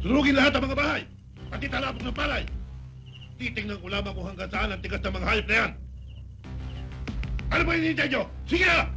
Sunugin lahat ang mga bahay, pati talapog ng palay. Titingnan ko lamang kung hanggang saan ang tigas ng mga hayop na yan. Ano ba hinihintay nyo? Sige na!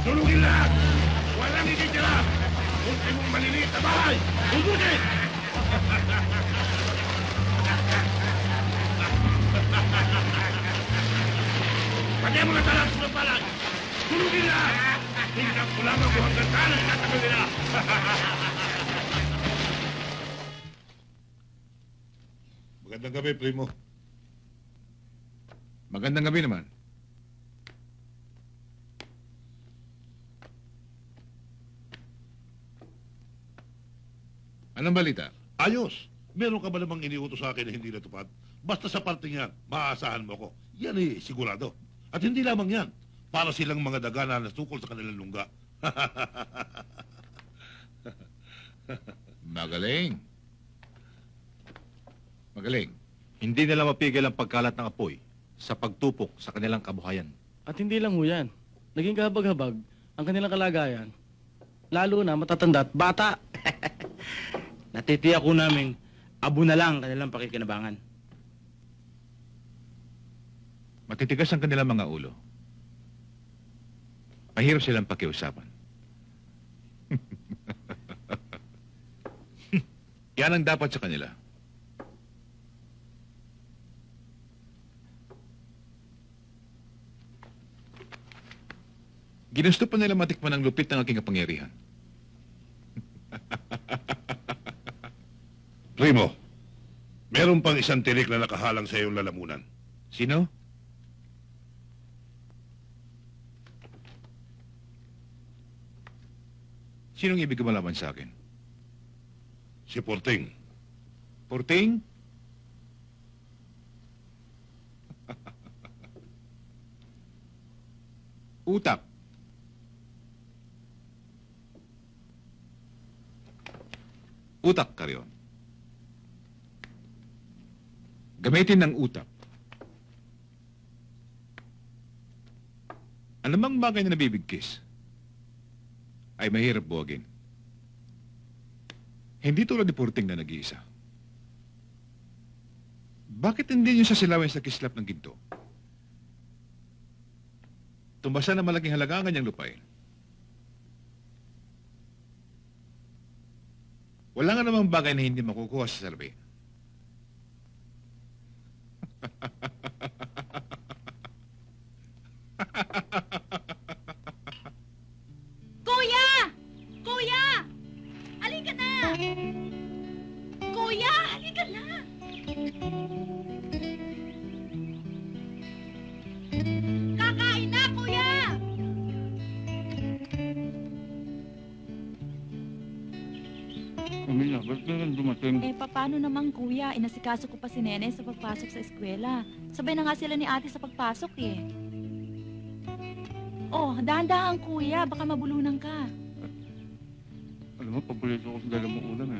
Sunugin lahat! Walang ititira! Ultimong maliliit na bahay! Sunugin! Pagyan mo na talapos ng palay! Sunugin lahat! Tingnan ko lamang kung hanggang saan ang itatagal nila! Magandang gabi, Primo. Magandang gabi naman. Anong balita? Ayos! Meron ka ba namang iniutos sa akin na hindi natupad? Basta sa parting yan, maaasahan mo ko. Yan sigurado. At hindi lamang yan. Para silang mga daga na nasukol sa kanilang lungga. Magaling. Magaling. Hindi nila mapigil ang pagkalat ng apoy sa pagtupok sa kanilang kabuhayan. At hindi lang ho yan. Naging kahabag-habag ang kanilang kalagayan. Lalo na matatanda at bata. Natitiyak ko namin, abo na lang kanilang pakikinabangan. Matitigas ang kanilang mga ulo. Mahirap silang pakiusapan. Yan ang dapat sa kanila. Ginusto pa nila matikman ang lupit ng aking kapangyarihan. Primo, meron pang isang tinik na nakahalang sa iyong lalamunan. Sino? Sinong ibig malaman sa akin? Si Porting. Porting? Utak. Utak, Karyon. Gamitin ng utak. Anumang bagay na nabibigkis ay mahirap buwagin. Hindi tulad ni Porting na nag-iisa. Bakit hindi niyo sasilawin sa kislap ng ginto? Tumasa na malaking halaga ang kanyang lupain. Wala nga namang bagay na hindi makukuha sa survey. Kuya! Kuya! Halika na! Kuya! Halika na! Kakain na, kuya! Camila, ba't ka lang dumating? Paano naman, kuya? Inasikaso ko pa si Nene sa pagpasok sa eskwela. Sabay na nga sila ni ate sa pagpasok Oh, dahan-dahan, kuya. Baka mabulunan ka. Alam mo, paborito ko sa dala mong ulam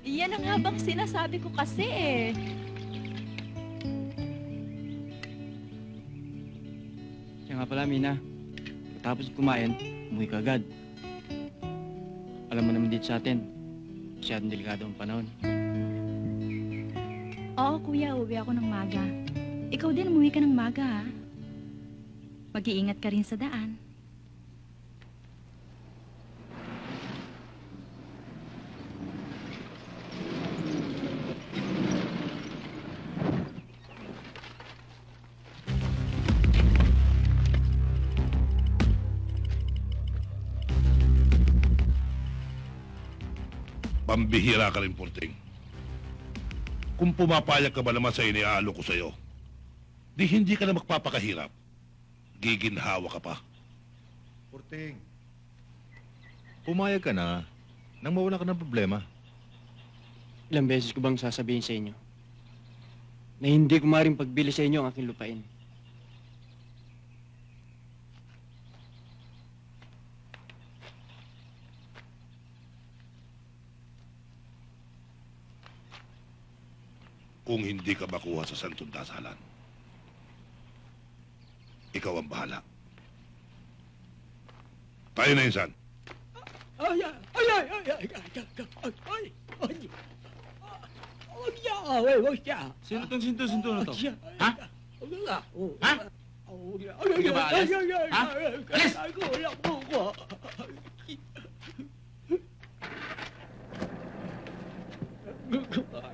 Yan ang habang sinasabi ko kasi Kaya nga pala, Mina. Tapos kumain, umuwi ka agad. Alam mo naman dito sa atin, masyadong delikado ang panahon. Oo, kuya, uuwi ako ng maga. Ikaw din, umuwi ka ng maga, ha? Mag-iingat ka rin sa daan. Pambihira ka rin, Porting. Kung pumapayag ka ba naman sa iniaalo ko sa'yo, di hindi ka na magpapakahirap. Giginhawa ka pa. Porting, pumayag ka na nang mawala ka ng problema. Ilang beses ko bang sasabihin sa inyo na hindi ko maaaring pagbili sa inyo ang aking lupain? Kung hindi ka makuha sa santong dasalan, ikaw ang bahala. Tayo na, insan. Ay, ay, ay, ay, ay, ay, ay, ay, Sino tong sinto-sinto na to? Ha? Ha? Ha? Hindi ka ba alis? Ha? Alis!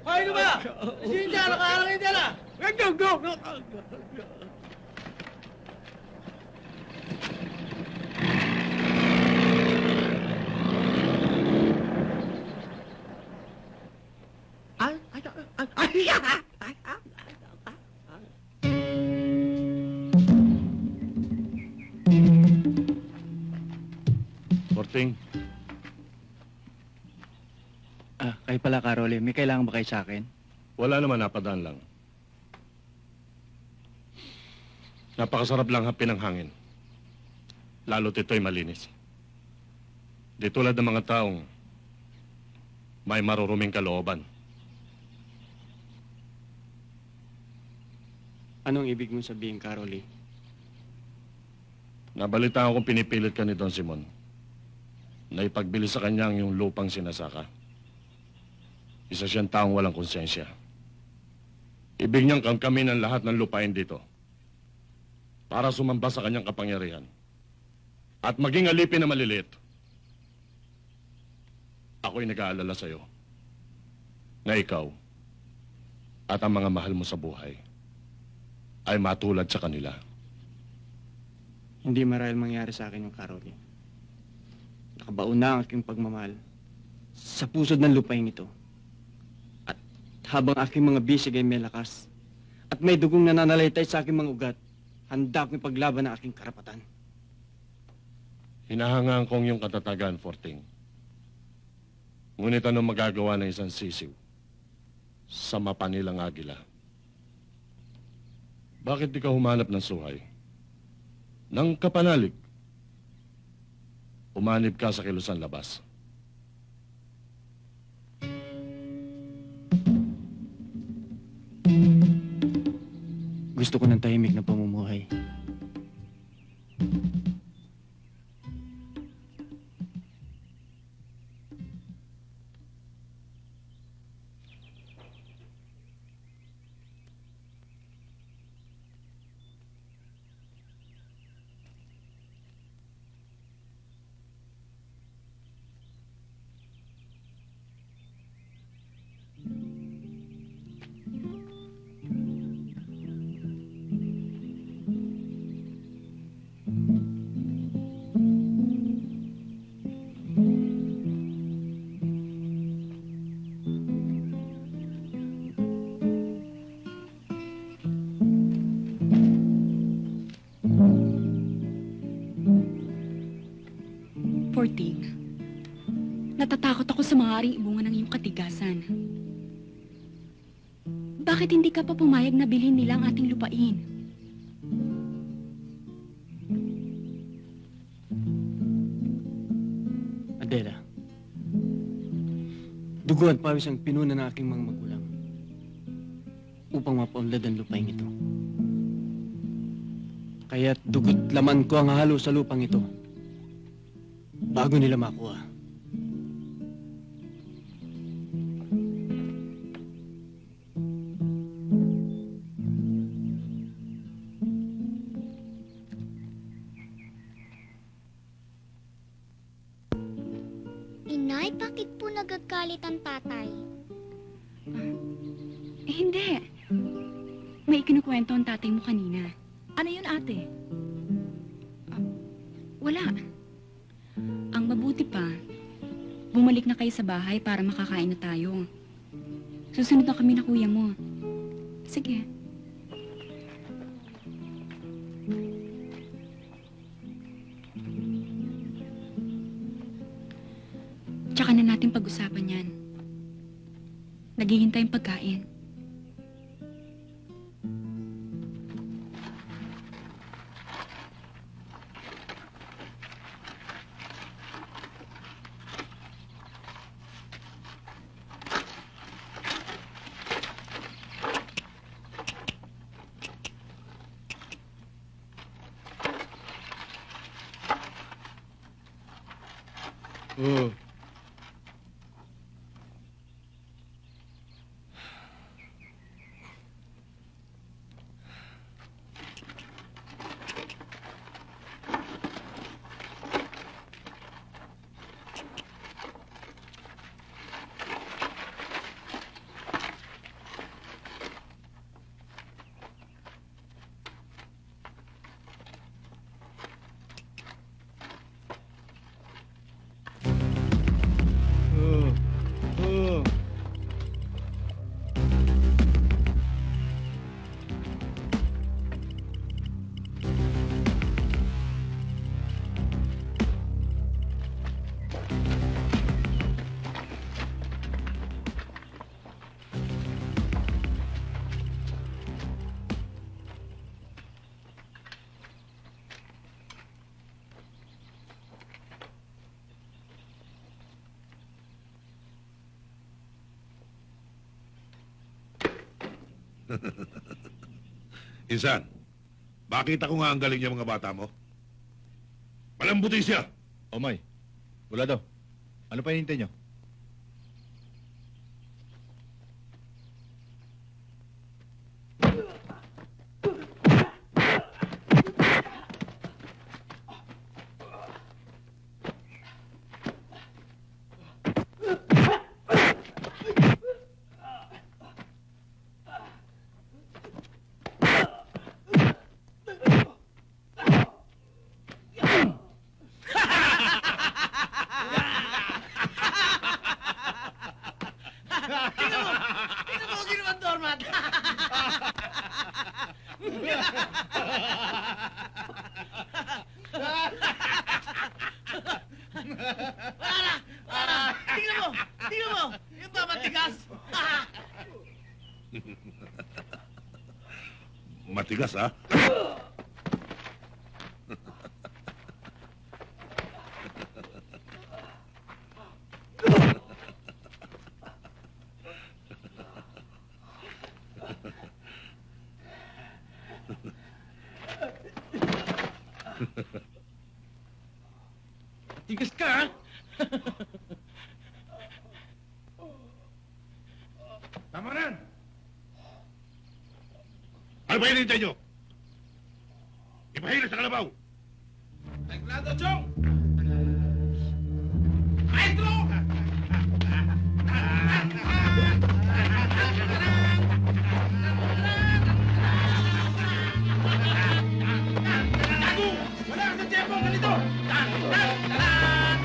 Ay, ano ba? Sino dyan? Nakalangin dyan ah! Porting, Kayo pala, Carole. May kailangan ba kayo sa akin? wala naman, napadaan lang. Napakasarap lang hapin ng hangin. Lalo't ito'y malinis. Di tulad ng mga taong may maruruming kalooban. Anong ibig mong sabihin, Carole? Nabalitaan kong pinipilit ka ni Don Simon na ipagbili sa kanya ang yung lupang sinasaka. Isa siyang taong walang konsensya. Ibig niyang kami ng lahat ng lupain dito para sumamba sa kanyang kapangyarihan at maging alipin na maliliit. Ako'y nag-aalala sa'yo na ikaw at ang mga mahal mo sa buhay ay matulad sa kanila. Hindi marahil mangyari sa akin yung Carole. Nakabaon na ang aking pagmamahal sa pusod ng lupain ito. At habang aking mga bisig ay may lakas at may dugong nananalaytay sa aking mga ugat, handa akong ipaglaban ang aking karapatan. Hinahangaan kong yung katatagan, Forting. Ngunit anong magagawa ng isang sisiw sa mapanilang agila? Bakit di ka humanap ng suhay? Nang kapanalig, umanib ka sa kilusan labas. Gusto ko ng tahimik na pamumuhay. Porting, natatakot ako sa maaaring ibunga ng iyong katigasan. Bakit hindi ka pa pumayag na bilhin nila ang ating lupain? Adela, dugo at pawis ang pinuna ng aking mga magulang upang mapaunlad ang lupain ito. Kaya't dugo't laman ko ang halo sa lupang ito bago nila makuha. galit ang tatay. Eh, hindi. May ikinukwento ang tatay mo kanina. Ano yun, ate? Wala. Ang mabuti pa, bumalik na kayo sa bahay para makakain na tayo. Susunod na kami na kuya mo. Sige. Tsaka na natin pag-usapan yan. Naghihintay ang pagkain. Insan, bakit ako nga ang galing niya mga bata mo? Palambutin siya! O May, wala daw. Ano pa hinihintay nyo? Matigas, ha? Tigas ka, ha? Tama na! Ano ba hinihintay nyo? Ipahila sa kalabaw! Taglado, Chong! Maestro! Tago! Wala ka sa tiyempo! Ganito! Tama na yan!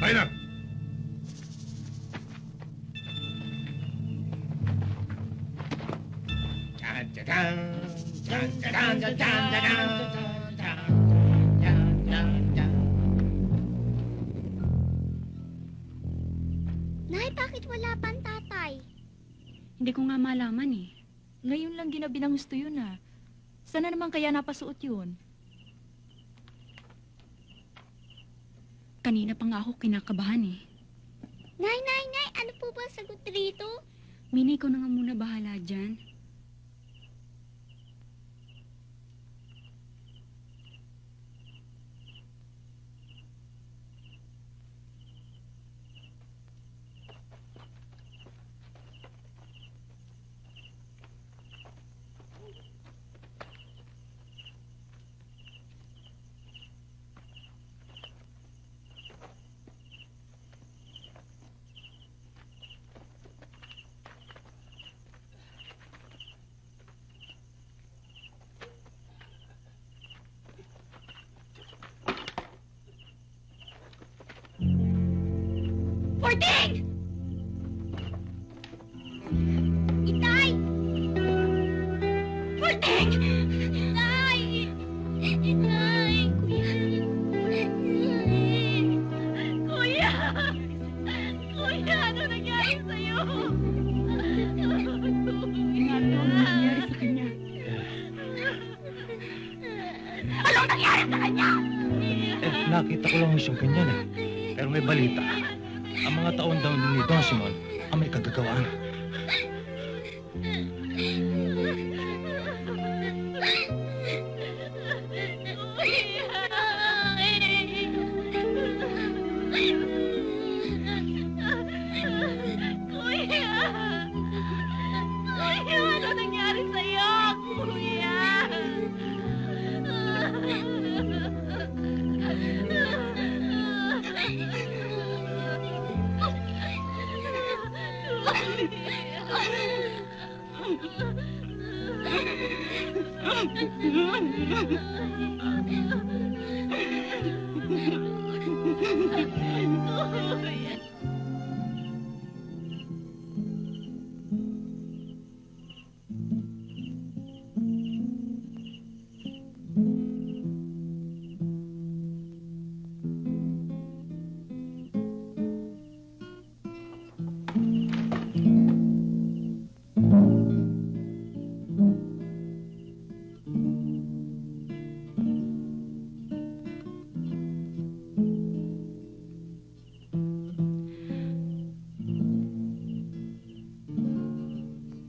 Tayo na! Nay, bakit wala pang tatay? Hindi ko nga malaman eh. Ngayon lang ginabi ng gusto yun, ah. Sana naman kaya napasuot yun? Kanina pa nga ako kinakabahan eh. Nay, ano po ba ang sagot rito? Mina, ikaw na nga muna bahala dyan. Porting! Itay! Porting! Itay! Itay! Kuya! Kuya, ano nangyari sa'yo? Ano nangyari sa kanya? Anong nangyari sa kanya? Nakita ko lang siyang ganyan eh. Pero may balita. Ang mga taon daw ni Don Simon ang may kagagawaan. Kuya! Kuya, ano nangyari sa'yo? Kuya!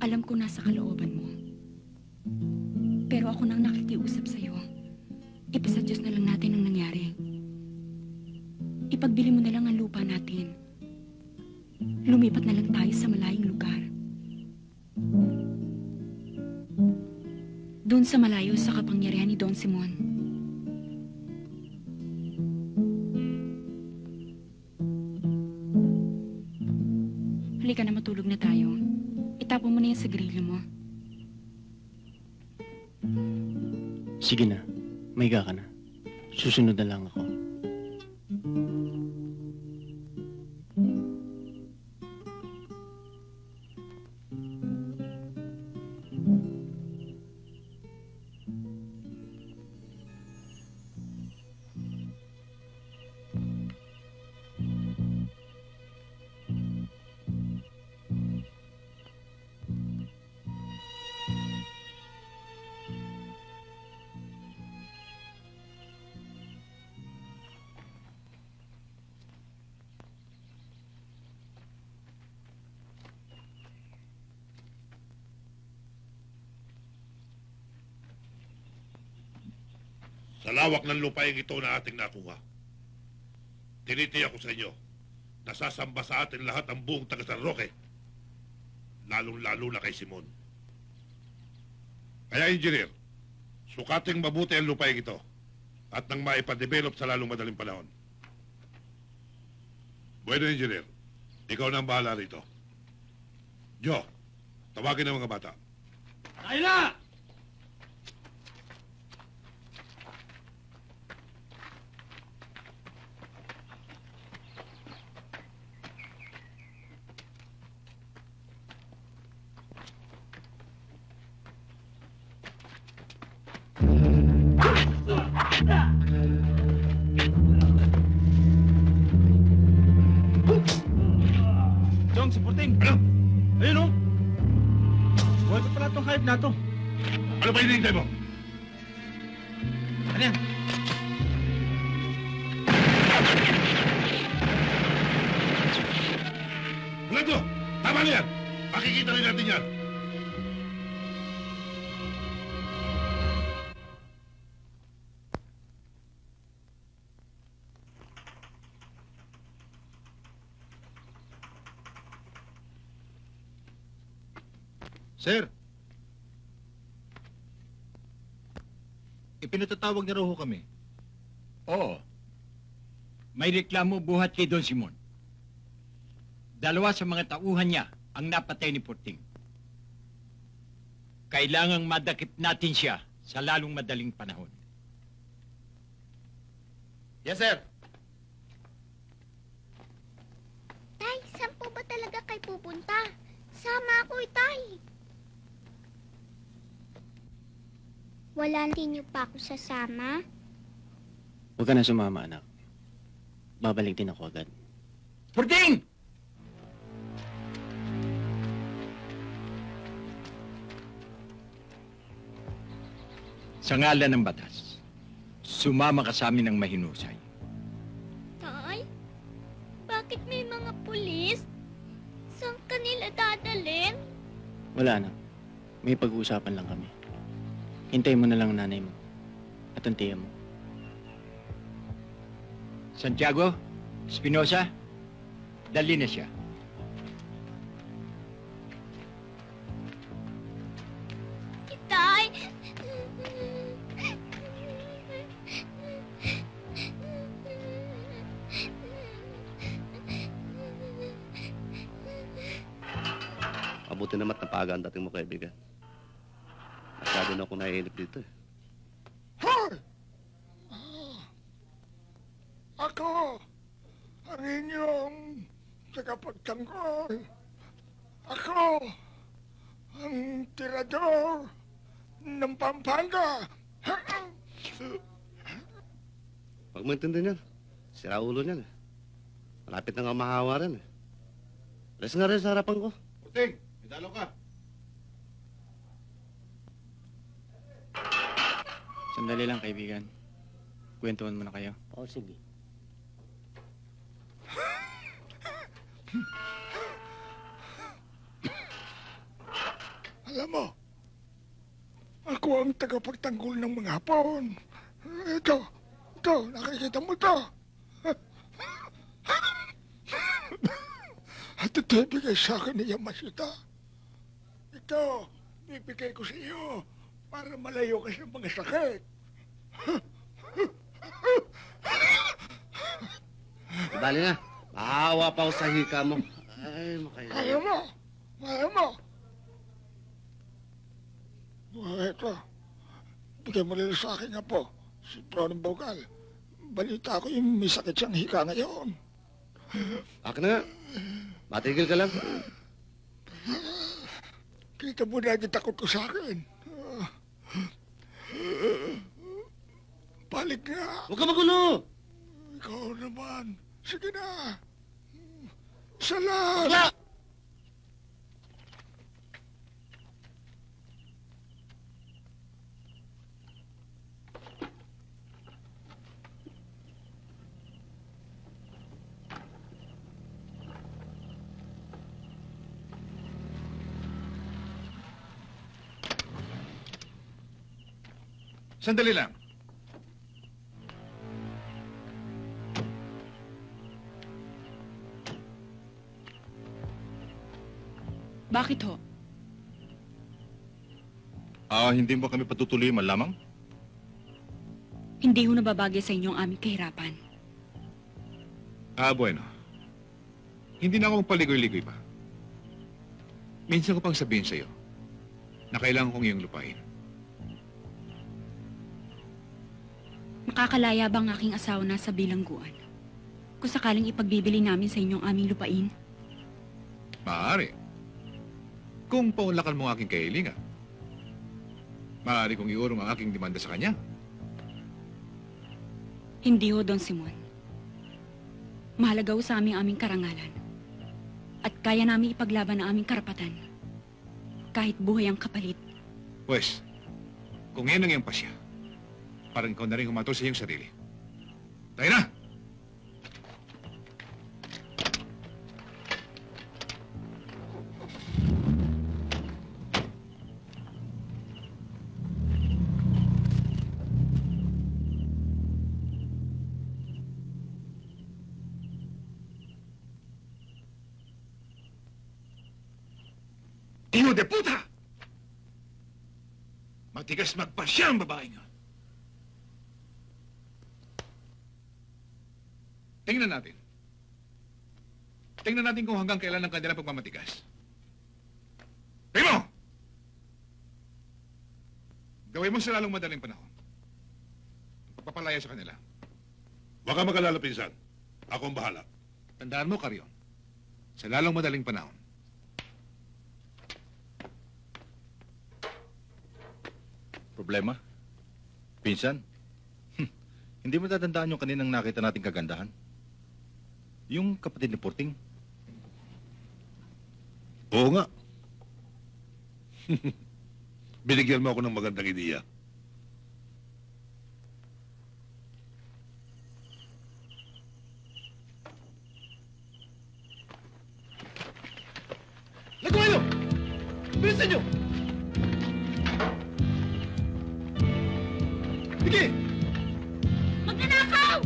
Alam ko nasa kalooban mo. Pero ako nang nakikiusap sa'yo. Ipasa Diyos na lang natin ang nangyari. Ipagbili mo na lang ang lupa natin. Lumipat na lang tayo sa malayong lugar. Doon sa malayo sa kapangyarihan ni Don Simon. Halika na, matulog na tayo. Itapon mo na yan sa grilyo mo. Sige na, mahiga ka na. Susunod na lang ako. Sa lawak ng lupaing ito na ating nakuha, tinitiyak ko sa inyo, nasasamba sa atin lahat ang buong taga San Roque, lalong-lalo na kay Simon. Kaya, engineer, sukating mabuti ang lupaing ito at nang maipadevelop sa lalong madaling panahon. Bueno, engineer, ikaw na ang bahala rito. Jo, tawagin ang mga bata. Tayo na! Jong, si Porting! Ano? Ayun o! Buhay ko pala itong hayop na to. Ano ba hinihintay mo? Ano yan? Mulado! Tama na yan! Makikita rin natin yan. Sir! Ipinatatawag niya raw ho kami. Oo. May reklamo buhat kay Don Simon. Dalawa sa mga tauhan niya ang napatay ni Porting. Kailangang madakip natin siya sa lalong madaling panahon. Yes, sir. Tay, saan po ba talaga kayo pupunta? Sama ako, Tay. Wala din niyo pa ako sasama? Huwag ka na sumama, anak. Babalik din ako agad. Porting! Sa ngalan ng batas, sumama ka sa amin ng mahinusay. Tay, bakit may mga pulis? Saan kanila dadalhin? Wala, anak. May pag-uusapan lang kami. Hintayin mo na lang ang nanay mo. At ang tiya mo. Santiago, Espinosa, dali na siya. Tay! Mabuti naman napaga ang dating mo, kaibigan. Masyado na ako naiinip dito eh. Hoy! Ako, ang inyong tagapagtanggol. Ako, ang tirador ng Pampanga. Huwag mo intindihin yan. Sira ulo niyan eh. Malapit na nga mahawa rin eh. Alis nga rin sa harapan ko. Porting, may dalaw ka. Sandali lang, kaibigan. Kwentuhan mo na kayo. Oo, sige. Alam mo, ako ang tagapagtanggol ng mga Hapon. Ito, nakikita mo to. At ito ibigay sa akin ni Yamashita. Ito, bibigay ko sa iyo para malayo ka sa mga sakit. Bali na. Mahawa pa ako sa hika mo. Ay, Kaya mo. Ito, bigay mo nila sa akin nga po, si Bronong Bogal. Balita ko yung may sakit siyang hika ngayon. Akin na nga. Matigil ka lang. Kita mo na yung takot ko sa akin. Balik nga. Huwag ka magulo. Ikaw naman. Sige na. Salamat. Wala. Sandali lang. Bakit ho? Hindi mo kami patutuloy man lamang? Hindi ho nababagay sa inyo ang aming kahirapan. Bueno. Hindi na ako paligoy-ligoy pa. Minsan ko pang sabihin sa'yo na kailangan kong iyong lupain. Makakalaya ba ang aking asawa na sa bilangguan? Kung sakaling ipagbibili namin sa inyo ang aming lupain? Maaari. Kung paunlakan mo ang aking kahilingan, maaari kong iurong ang aking demanda sa kanya. Hindi ho, Don Simon. Mahalaga ho sa aming karangalan. At kaya namin ipaglaban ang aming karapatan. Kahit buhay ang kapalit. Pwes, kung yan ang iyong pasya, parang ikaw na rin humatol sa iyong sarili. Tayo na! Iyo de puta! Matigas magpasya ang babae nga. Tingnan natin. Tingnan natin kung hanggang kailan ang kanilang pagmamatigas. Tingnan mo! Gawin mo sa lalong madaling panahon. Pagpapalaya sa kanila. Huwag ka mag-alala, pinsan. Ako ang bahala. Tandaan mo, Karyon. Sa lalong madaling panahon. Problema? Pinsan? Hindi mo tatandaan yung kaninang nakita nating kagandahan? Yung kapatid ni Porting? Oo nga. Binigyan mo ako ng magandang ideya. Nagawa nyo! Bilisan nyo! Sige! Magnanakaw!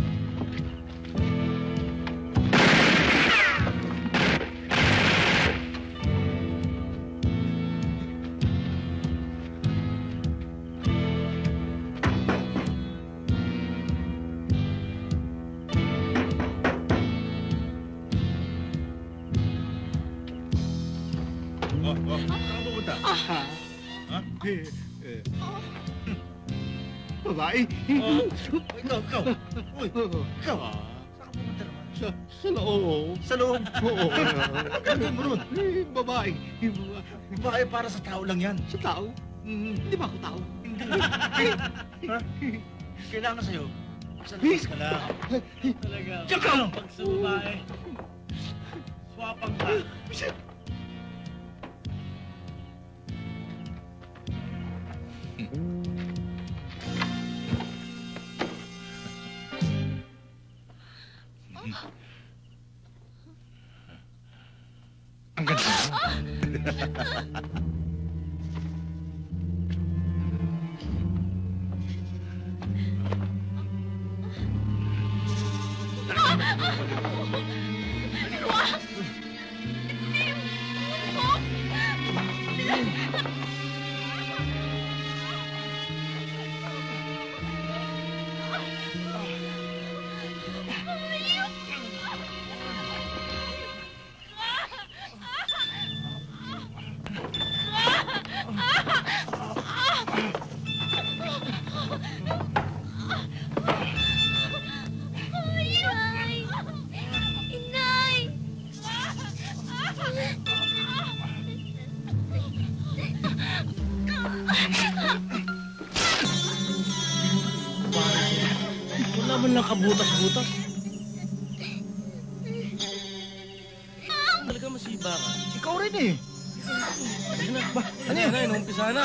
Saan pupunta? Ha? Babae? Ikaw. Uy, ikaw. Saan pupunta naman? Sa loob. Sa loob? Oo. Anong gagawin mo nun? Babae. Babae para sa tao lang yan. Sa tao? Hindi ba ako tao? Hindi. Ha? Kailangan sa'yo. Sa labas ka lang. Talaga. Tsaka! Pag sa babae. Swapang ka. Ang ganda mo. Wala man lang kabutas-butas. Talaga masiba ka. Ikaw rin eh. Ano yan? Umpisa na.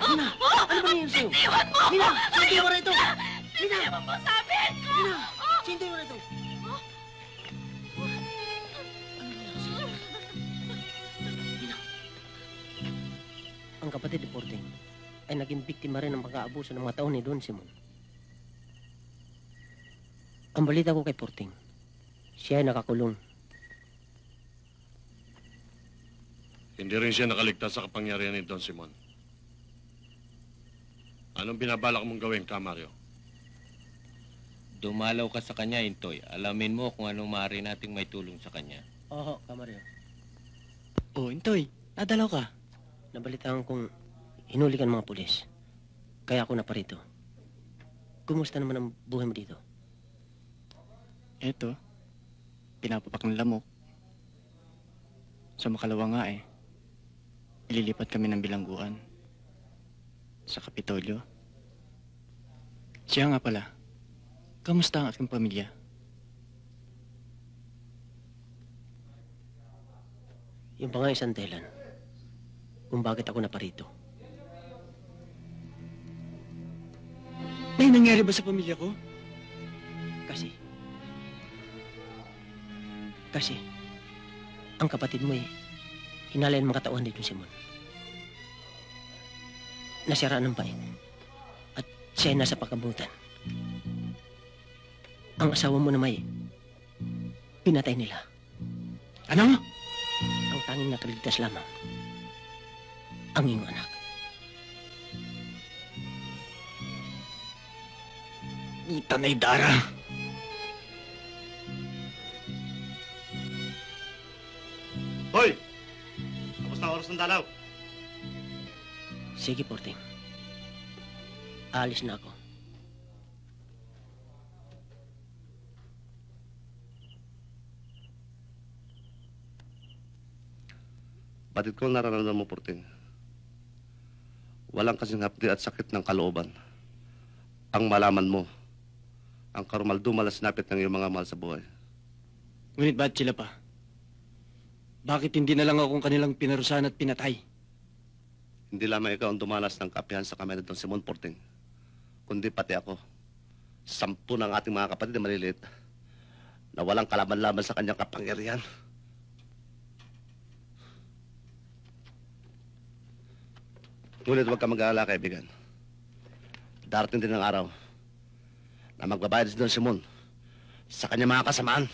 Nina, ano ba nangyari sa'yo? Iwan mo! Nina, sino mo rito? Nina! Iwan mo sabihin ko! Nina, sino mo rito? Nina. Ang kapatid ni Porting ay naging biktima rin ng pag-aabuso ng mga taon ni Don Simon. Ang balita ko kay Porting, siya ay nakakulong. Hindi rin siya nakaligtas sa kapangyarihan ni Don Simon. Anong binabalak mong gawin, Kamario? Dumalaw ka sa kanya, Intoy. Alamin mo kung anong maaari nating may tulong sa kanya. Oo, Kamario. Oh, Intoy, nadalaw ka. Nabalitaan kong hinuli ka ng mga pulis. Kaya ako naparito. Kumusta naman ang buhay mo dito? Eto, pinapapak ng lamok. Sa makalawa nga eh, ililipat kami ng bilangguan sa Kapitolyo. Siya nga pala, kamusta ang aking pamilya? Yung pa nga isang dahilan kung bakit ako naparito. May nangyari ba sa pamilya ko? Kasi, ang kapatid mo hinalay ng mga katawan ni Don Simon. Nasiraan ng bait. At siya ay nasa pagkabutan. Ang asawa mo naman pinatay nila. Ano? Ang tanging nakaligtas lamang, ang iyong anak. Tanay Dara. Hoy! Tapos na oras ng dalaw. Sige, Porting. Aalis na ako. Batid ko nararamdaman mo, Porting. Walang kasing hapdi at sakit ng kalooban. Ang malaman mo, ang karumaldumal na sinapit ng iyong mga mahal sa buhay. Ngunit ba't sila pa? Bakit hindi na lang akong kanilang pinarusahan at pinatay? Hindi lamang ikaw ang dumanas ng kapihan sa kamay nitong Simon, Porting, kundi pati ako. 10 ng ating mga kapatid na maliliit na walang kalaban-laban sa kanyang kapangyarihan. Ngunit huwag ka mag-aalala, kaibigan. Darating din ang araw na magbabayad si Don Simon sa kanyang mga kasamaan.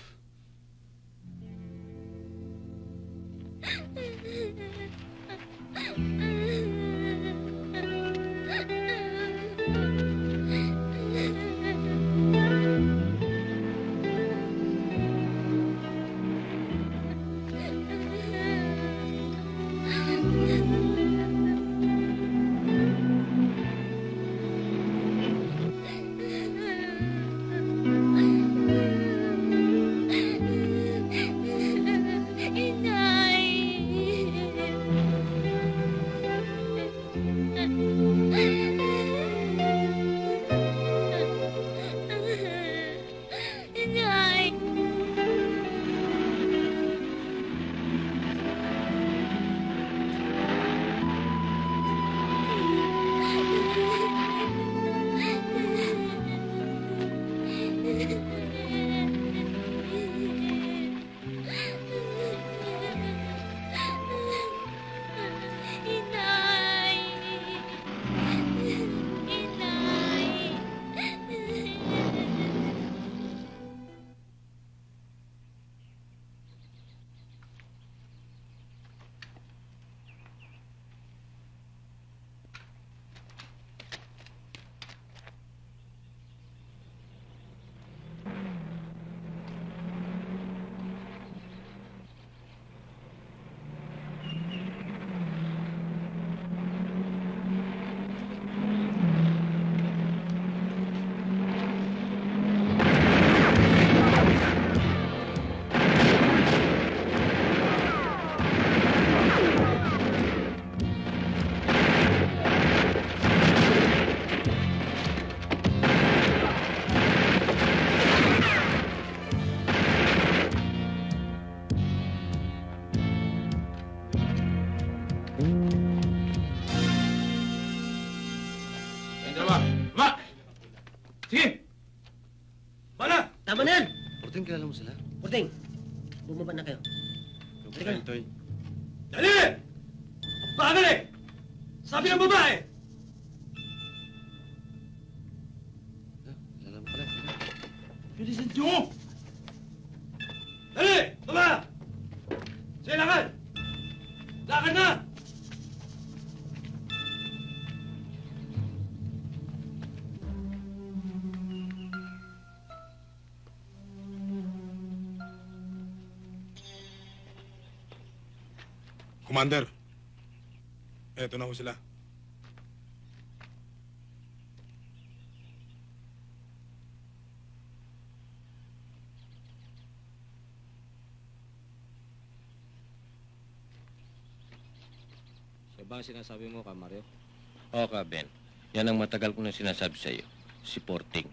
Tama na yan! Porting, kilala mo sila? Porting, bumaba na kayo. Halika na. Dali! Pagali! Sabi ng babae! Kilala mo pala. Bilisan nyo! Dali! Baba! Sige, lakad! Lakad na! Commander, eto na ho sila. Siya ba ang sinasabi mo, Mario? Oo, Ben. Yan ang matagal ko na sinasabi sa iyo. Si Porting.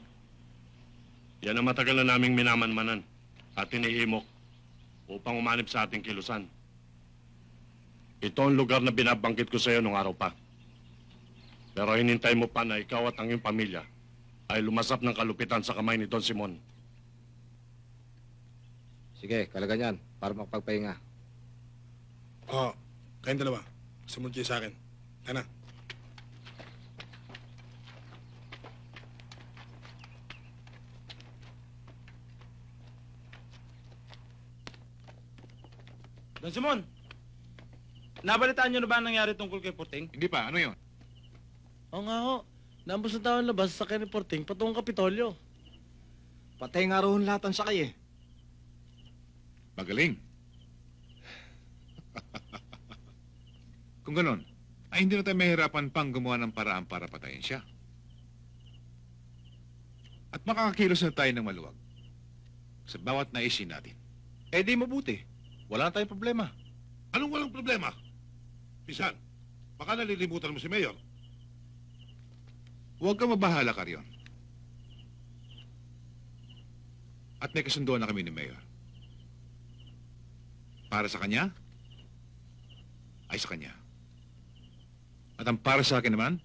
Yan ang matagal na naming minamanmanan at iniimok upang umanib sa ating kilusan. Ito ang lugar na binabangkit ko sa iyo nung araw pa. Pero hinintay mo pa na ikaw at ang iyong pamilya ay lumasap ng kalupitan sa kamay ni Don Simon. Sige, kalagan yan para makapagpahinga. Oo, kayong dalawa. Sumunod kayo sa akin. Tana. Don Simon, nabalitaan niyo na ba ang nangyari tungkol kay Porting? Hindi pa, ano yun? Oo nga ho. Nambos na tao labas sa sakyan ni Porting patungong Kapitolyo. Patay nga roon lahat ang sakay eh. Magaling. Kung ganon, ay hindi na tayo mahirapan pang gumawa ng paraan para patayin siya. At makakakilos na tayo ng maluwag sa bawat naisin natin. Eh di mabuti. Wala na tayong problema. Anong walang problema? Pisan, baka nalilimutan mo si Mayor. Huwag ka mabahala, Karyon. At may kasunduan na kami ni Mayor. Para sa kanya, ay sa kanya. At ang para sa akin naman,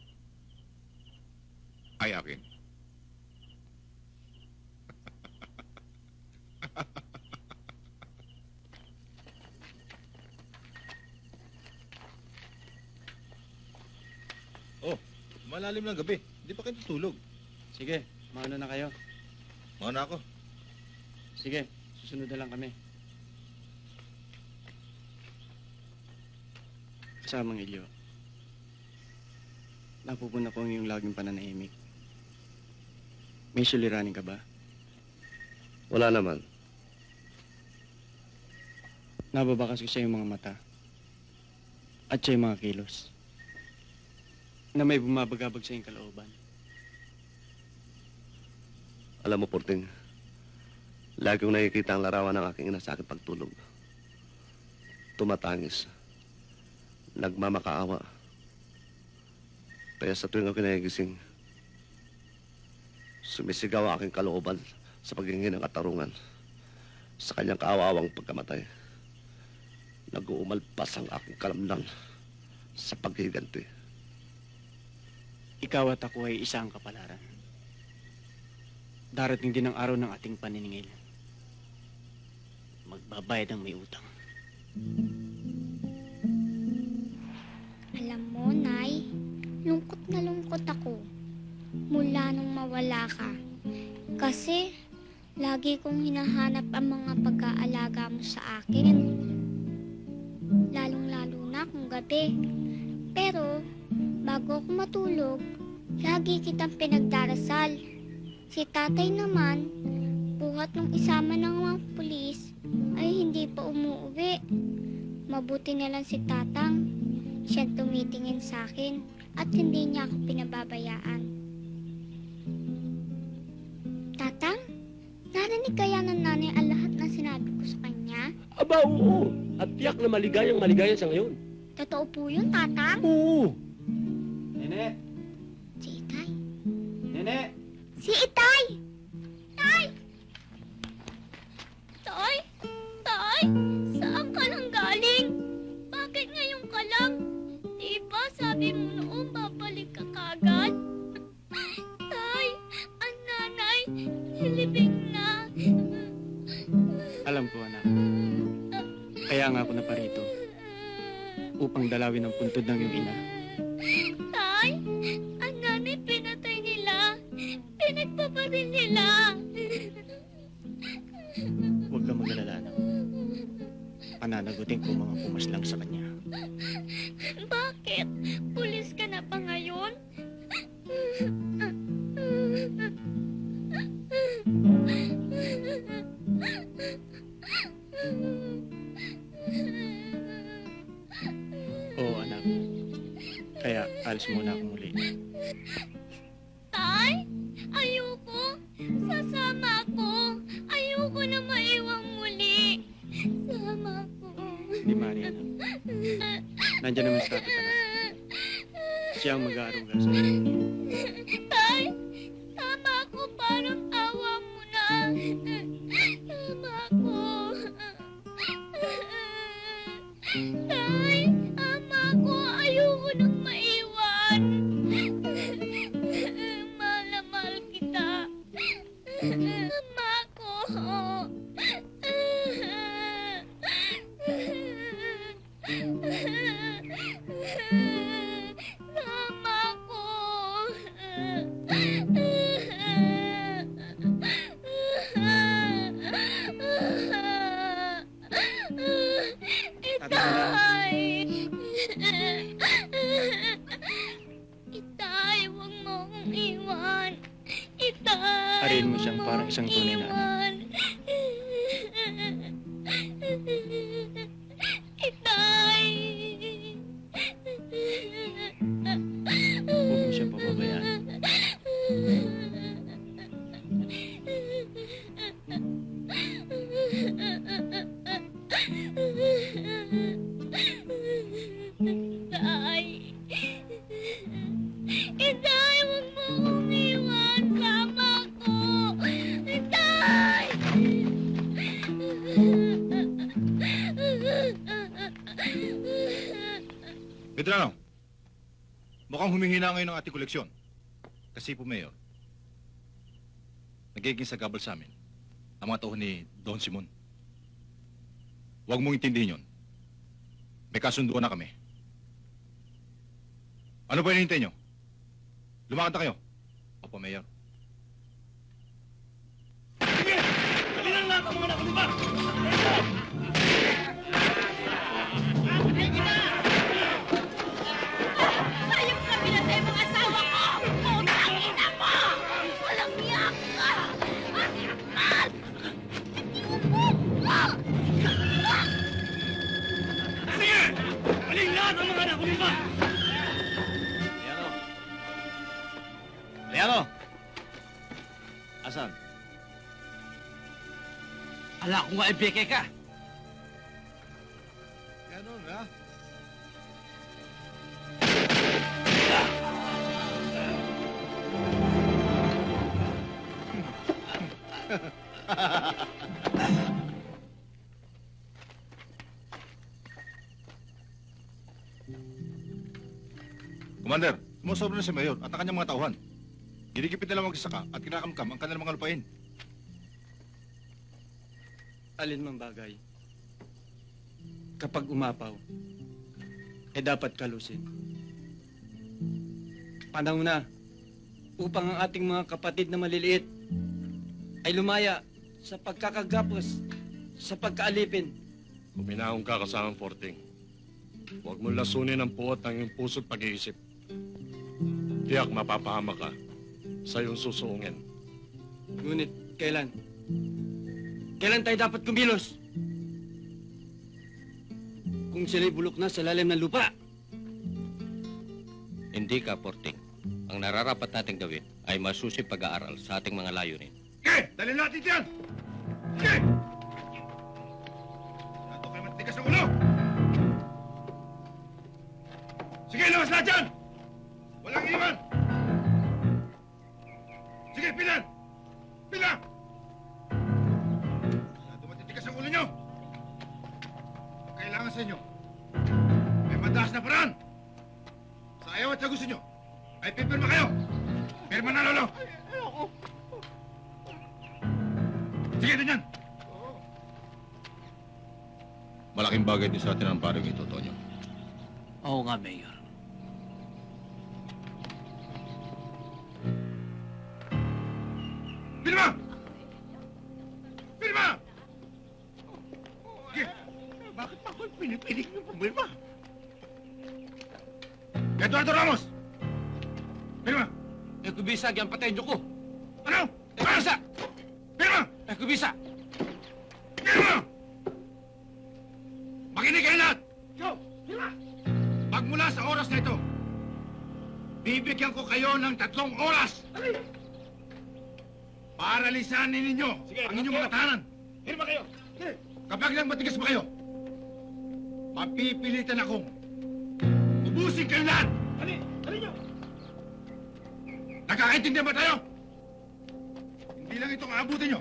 ay akin. Oh, malalim ng gabi. Hindi pa kayo tutulog. Sige, mauna na kayo. Mauna ako. Sige, susunod na lang kami. Kasamang Ilyo, napupuna ko ang iyong laging pananahimik. May suliranin ka ba? Wala naman. Nababakas ko sa iyong mga mata at sa iyong mga kilos na may bumabagabag sa iyong kalooban. Alam mo, Porting, lagi kong nakikita ang larawan ng aking ina sa aking pagtulog. Tumatangis. Nagmamakaawa. Kaya sa tuwing ako nagigising, sumisigaw ang aking kalooban sa paghingi ng katarungan sa kanyang kaawawang pagkamatay. Nag-uumalpas ang aking kalamnan sa paghiganti. Ikaw at ako ay isang kapalaran. Darating din ang araw ng ating paniningil. Magbabayad ang may utang. Alam mo, Nay, lungkot na lungkot ako mula nung mawala ka. Kasi lagi kong hinahanap ang mga pag-aalaga mo sa akin. Lalong-lalo na kung gabi. Pero bago ako matulog, lagi kitang pinagdarasal. Si tatay naman, buhat nung isama ng mga pulis, ay hindi pa umuwi. Mabuti na lang si tatang. Siya tumitingin sa akin at hindi niya ako pinababayaan. Tatang, narinig kaya ng nanay ang lahat ng sinabi ko sa kanya? Aba, oo. At tiyak na maligayang maligaya siya ngayon. Totoo po yun, tatang? Oo. Nene! Si Itay. Nene! Si Itay! Tay! Tay! Tay! Saan ka nang galing? Bakit ngayon ka lang? Di ba sabi mo noon babalik ka kagad? Tay! Ang nanay! Nilibing na! Alam ko, anak. Kaya nga ako naparito upang dalawin ang puntod ng iyong ina. Tay! Ang nanay pinatay nila! Pinagpaparil nila! Huwag kang mag-alala, anak. Pananagutin ko mga pumaslang sa kanya. Bakit? Pulis ka na pa ngayon? Oo, anak. Kaya alis muna ako muli. Tay? Ayoko. Sasama ko. Ayoko na maiwang muli. Sama ko. Hindi, Mari, anak. Nandiyan naman sa tatay, anak. Siya ang mag-aaruga sa iyo. Tay, tama ko. Parang awa mo na. Tama ko. Tay, nang maiwan. Mahal na mahal kita. Ama ko. Mama ko. Itay! Itay, huwag mo akong iwan. Itay! Ariin mo siyang parang isang tunay na anak. Iwan. Itay! Huwag mo siyang pababayaan. Itay! Itay, huwag mo akong iwan. Sama ko. Itay! Veterano, mukhang humihina ngayon ang ating koleksyon. Kasi po, Mayor, nagiging sagabal sa amin ang mga tauhan ni Don Simon. Huwag mong intindihin yun. May kasunduan na kami. Ano ba hinihintay nyo? Lumakad na kayo. Opo, Mayor. Dali lang lahat ang mga nakuliba! Ayok na pinatay mga asawa ko! Putang ina mo! Walang iyak ka! Animal! Sige! Aling lahat ang mga nakuliba! Liano! Asan? Ala ko nga ibeke ka! Ganun, ha? Commander, sumusobra na si Mayor at ang kanyang mga tauhan. Ginikipit nila magsasaka at kinakamkam ang kanilang mga lupain. Alin mang bagay, kapag umapaw, dapat kalusin. Panahon na upang ang ating mga kapatid na maliliit ay lumaya sa pagkakagapos, sa pagkaalipin. Kuminahong ka kasamang Forting. Huwag mo lasunin ang puot ng iyong puso't pag-iisip. Tiyak mapapahama ka sa iyong susuungin. Ngunit kailan? Kailan tayo dapat kumilos? Kung sila'y bulok na sa lalim ng lupa. Hindi ka, Porting. Ang nararapat nating gawin ay masusing pag-aaral sa ating mga layunin. Sige! Dalhin natin yan! Sige! Nato kayo matigas ng ulo! Sige, labas lahat dyan! Walang iwan! Sige, pilan! Pilan! Nato matitigas ang ulo nyo! Ang kailangan sa inyo may madaas na paraan! Sa ayaw at sa gusto nyo ay pipirma kayo! Pirma na, Lolo! Sige, din yan! Malaking bagay din sa atin ang paring ito, Tonyo. Oo nga, Mayor. Pirma! Pirma! Sige! Bakit pa ako'y pinipilit ng pumirma? Eduardo Ramos! Pirma! Kubisag ang patay niyo ko! Ano? Kubisa! Pirma! Kubisa! Pirma! Makinig kayo lahat! Pirma! Magmula sa oras na ito, bibigyan ko kayo ng 3 oras para lisanin ninyo ang inyong mga tahanan. Pirma kayo! Kapag lang matigas ba kayo, mapipilitan akong ubusin kayo lahat! Halin nyo! Nakakaintindihan ba tayo? Hindi lang itong aabutin nyo.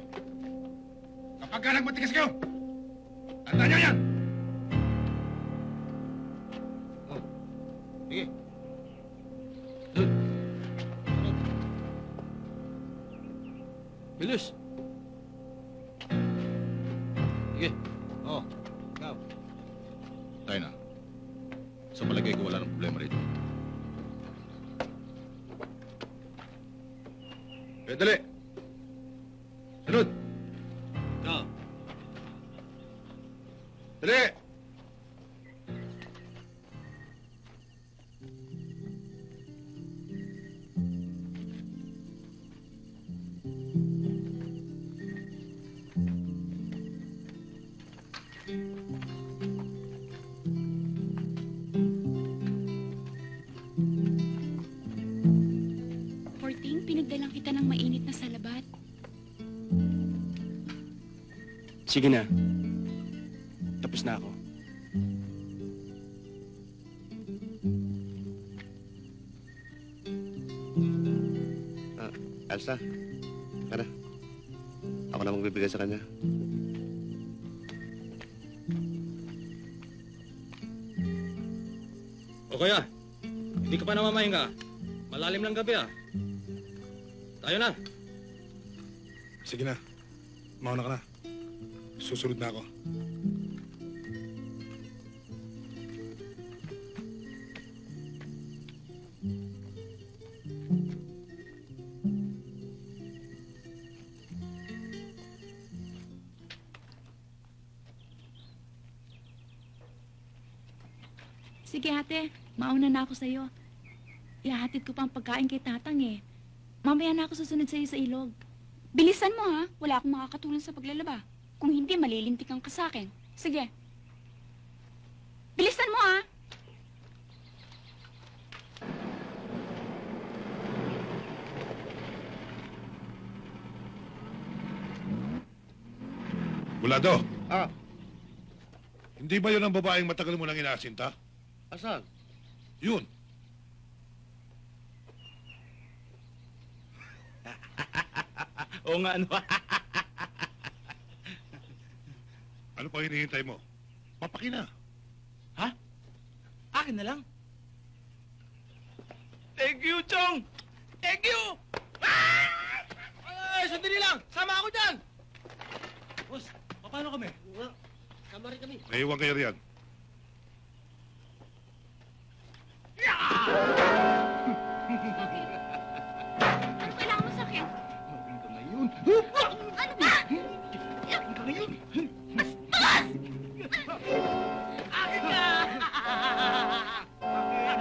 Kapag ka nagmatigas kayo, tandaan nyo yan! Sige, Bilis! Sige. Oo. Ikaw. Tayo na. Sa palagay ko wala nang problema rito. Dali! Sunod! Ikaw. Dali! Porting, pinagdalang kita ng mainit na salabat. Sige na. Tapos na ako. Elsa, tara. Ako na magbibigay sa kanya. O kuya, hindi ka pa namamahinga. Malalim lang gabi ah. Tayo na. Sige na. Mauna ka na. Susunod na ako. Sige ate, mauna na ako sa'yo. Ihahatid ko pa ang pagkain kay Tatang eh. Mamaya na ako susunod sa'yo sa ilog. Bilisan mo ha, wala akong makakatulong sa paglalaba. Kung hindi, malilintikan ka sa akin. Sige. Bilisan mo ha! Bulado, Ah, hindi ba yun ang babaeng matagal mo nang inaasinta? asan? Yun. Oo nga, ano? Ano pa hinihintay mo? Papaki na. Akin na lang. Thank you, Chong! Thank you! Ay, sandali lang! Sama ako dyan! Boss, paano kami? Sama rin kami. Naiwan kayo riyan. Ano kailangan mo sa akin? Moving ka ngayon. Ano ba? Moving ka ngayon. Bastos! Akin ka!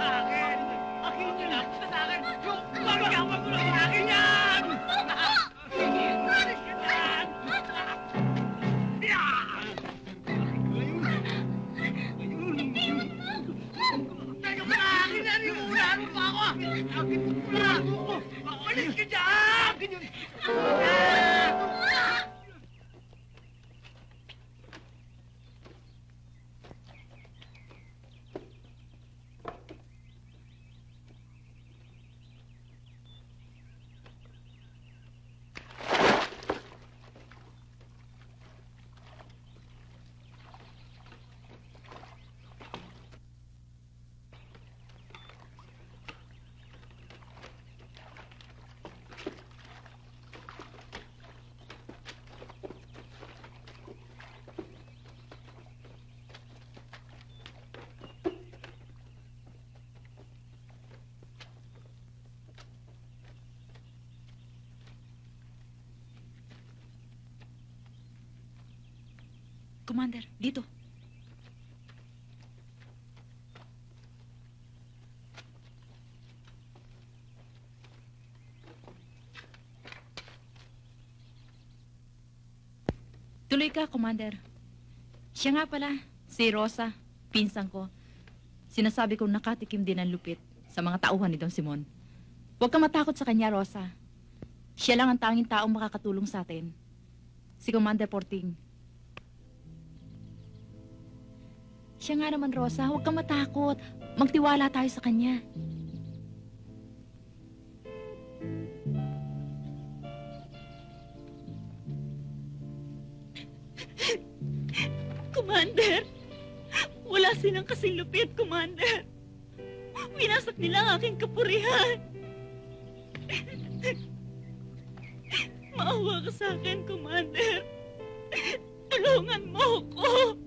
Akin! Akin yun lang! Sa akin! Yung magkakawa ko lang! Akin yan! Akin yan! Tayo ka na! Akin yan! Imuulan mo pa ako! Akin mo pala! Alis ka dyan! Akin yun! Commander, dito. Tuloy ka, Commander. Siya nga pala, si Rosa, pinsan ko. Sinasabi kong nakatikim din ng lupit sa mga tauhan ni Don Simon. Huwag kang matakot sa kanya, Rosa. Siya lang ang tanging taong makakatulong sa atin. Si Commander Porting. Siya nga naman, Rosa. Huwag kang matakot. Magtiwala tayo sa kanya. Commander! Wala silang kasing lupit, Commander! Winasak nila ang aking kapurihan! Maawa ka sa akin, Commander. Tulungan mo ko.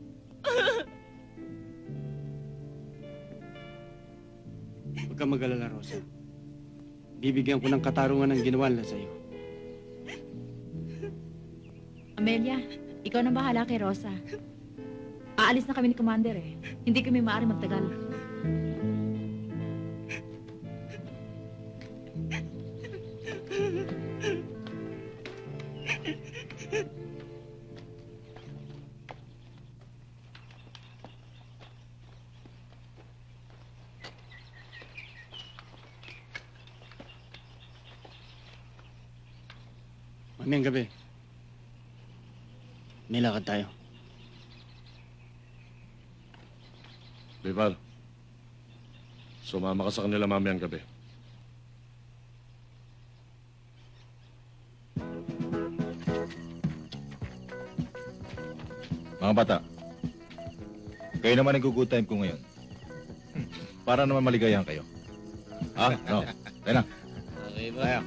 Huwag kang mag-alala, Rosa. Bibigyan ko ng katarungan ng ginawa nila sa'yo. Amelia, ikaw na bahala kay Rosa. Aalis na kami ni Commander eh. Hindi kami maaari magtagal. Mamayang gabi. May lakad tayo. Bival, sumama ka sa kanila mamayang gabi. Mga bata, kayo naman ang good time ko ngayon. Para naman maligayahan kayo. Ha? No? Tayo na. Okay ba? Tayo.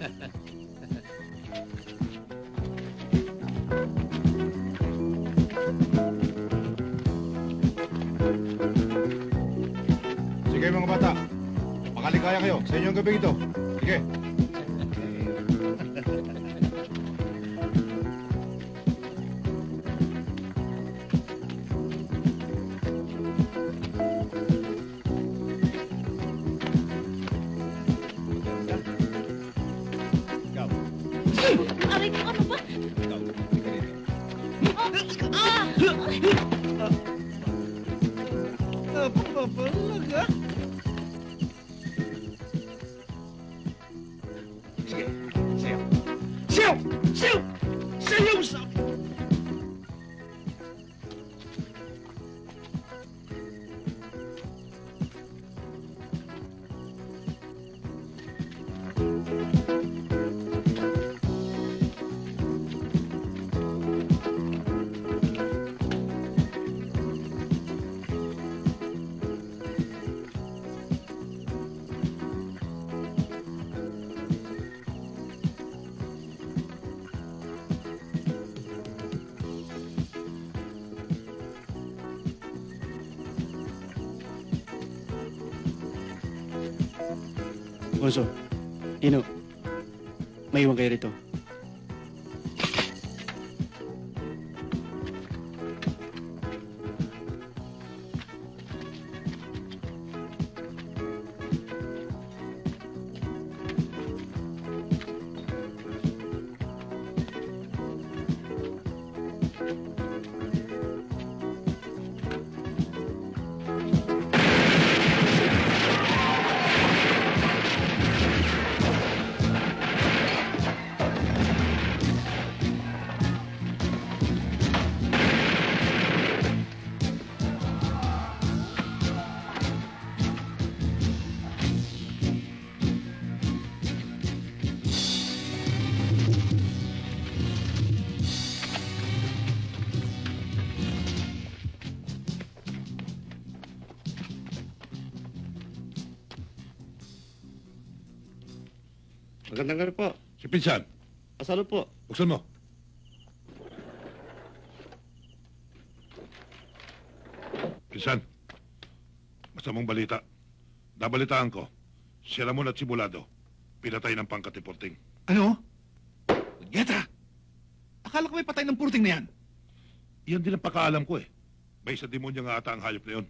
Sige mga bata, makaligaya kayo sa inyong gabi ito. Sige. Aray ko, ano ba? Napapalaga. Sige, sayaw. Sayaw! Sayaw! Sayaw sa... Bonso, Ino, may iwan kayo rito. Magandang gabi po. Si Pinsan, Asalo po. buksan mo. Pinsan, masamang balita. Nabalitaan ko, si Ramon at si Bulado, pinatay ng pangkatiporting. Ano? Yeta! Akala ko may patay ng purting na yan. Iyan din ang pakaalam ko eh. May isa demonyo nga ata ang hayop na yun.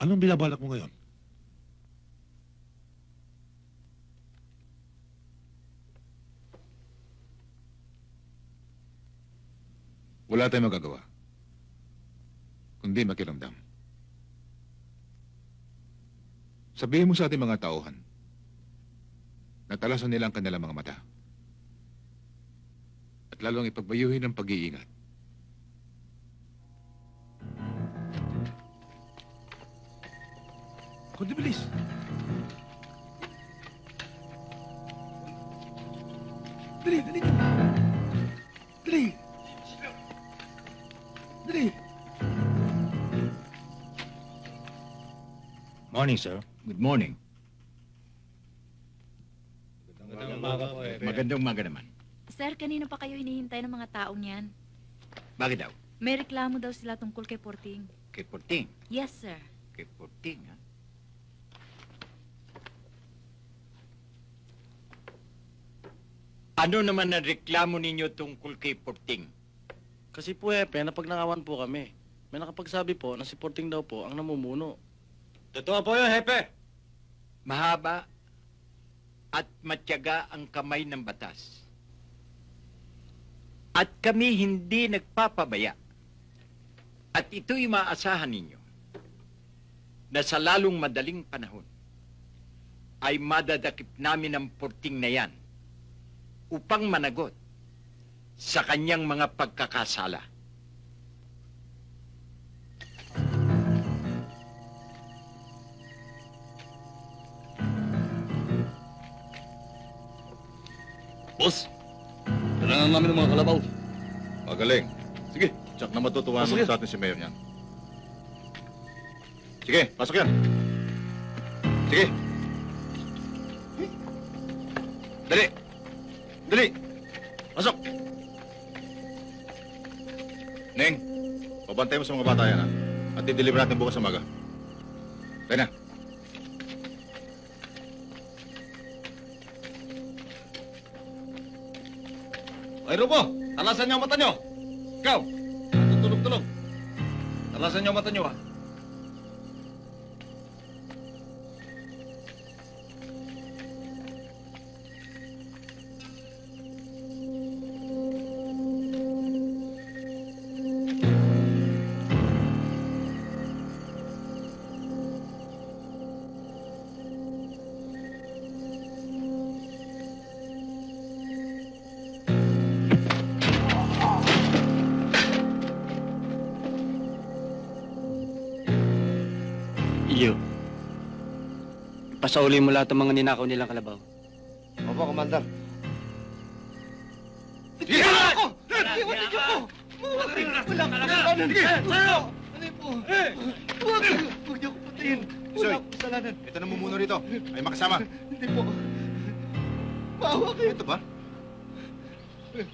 Anong binabalak mo ngayon? Wala tayong magagawa. Kundi makiramdam. Sabihin mo sa ating mga tauhan, natalasan nila ang kanilang mga mata. At lalong ipagbayuhin ng pag-iingat. Kundi bilis. Dali, dali. Dali. Dali. Morning, sir. Good morning. Magandang umaga naman. Sir, kanino pa kayo hinihintay ng mga taong yan? Bakit daw? May reklamo daw sila tungkol kay Porting. Kay Porting? Yes, sir. Kay Porting, ha? Ano naman ang reklamo ninyo tungkol kay Porting? Kasi po, Hepe, napagnangawan po kami. May nakapagsabi po na si Porting daw po ang namumuno. Totoo po yun, Hepe. Mahaba at matyaga ang kamay ng batas. At kami hindi nagpapabaya. At ito'y maaasahan ninyo na sa lalong madaling panahon ay madadakip namin ang Porting na yan upang managot sa kanyang mga pagkakasala. Boss, kailangan namin ng mga kalabaw. Magaling. Sige, tsak na matutuwa naman sa atin si Mayor niyan. Sige, pasok yan. Sige. Dali. Dali. Pasok. Neng, pabantay mo sa mga bata yan, ha? At i-deliver natin bukas sa umaga. Tayo na. Ay, Rubo! Talasan niyo ang mata niyo! Ikaw! Natutulog-tulog. Talasan niyo ang mata niyo, ha? Iyo. Pasauli mo lahat ng mga ninakaw nilang kalabaw. Opo, Commander. Iwan ako! Iwan ako! Wala ko kasalanan! Ano po? Huwag niyo ako patayin! Wala akong kasalanan! Ito na mumuno rito. Ay makasama. Hindi po. Maawa kayo. Ito ba?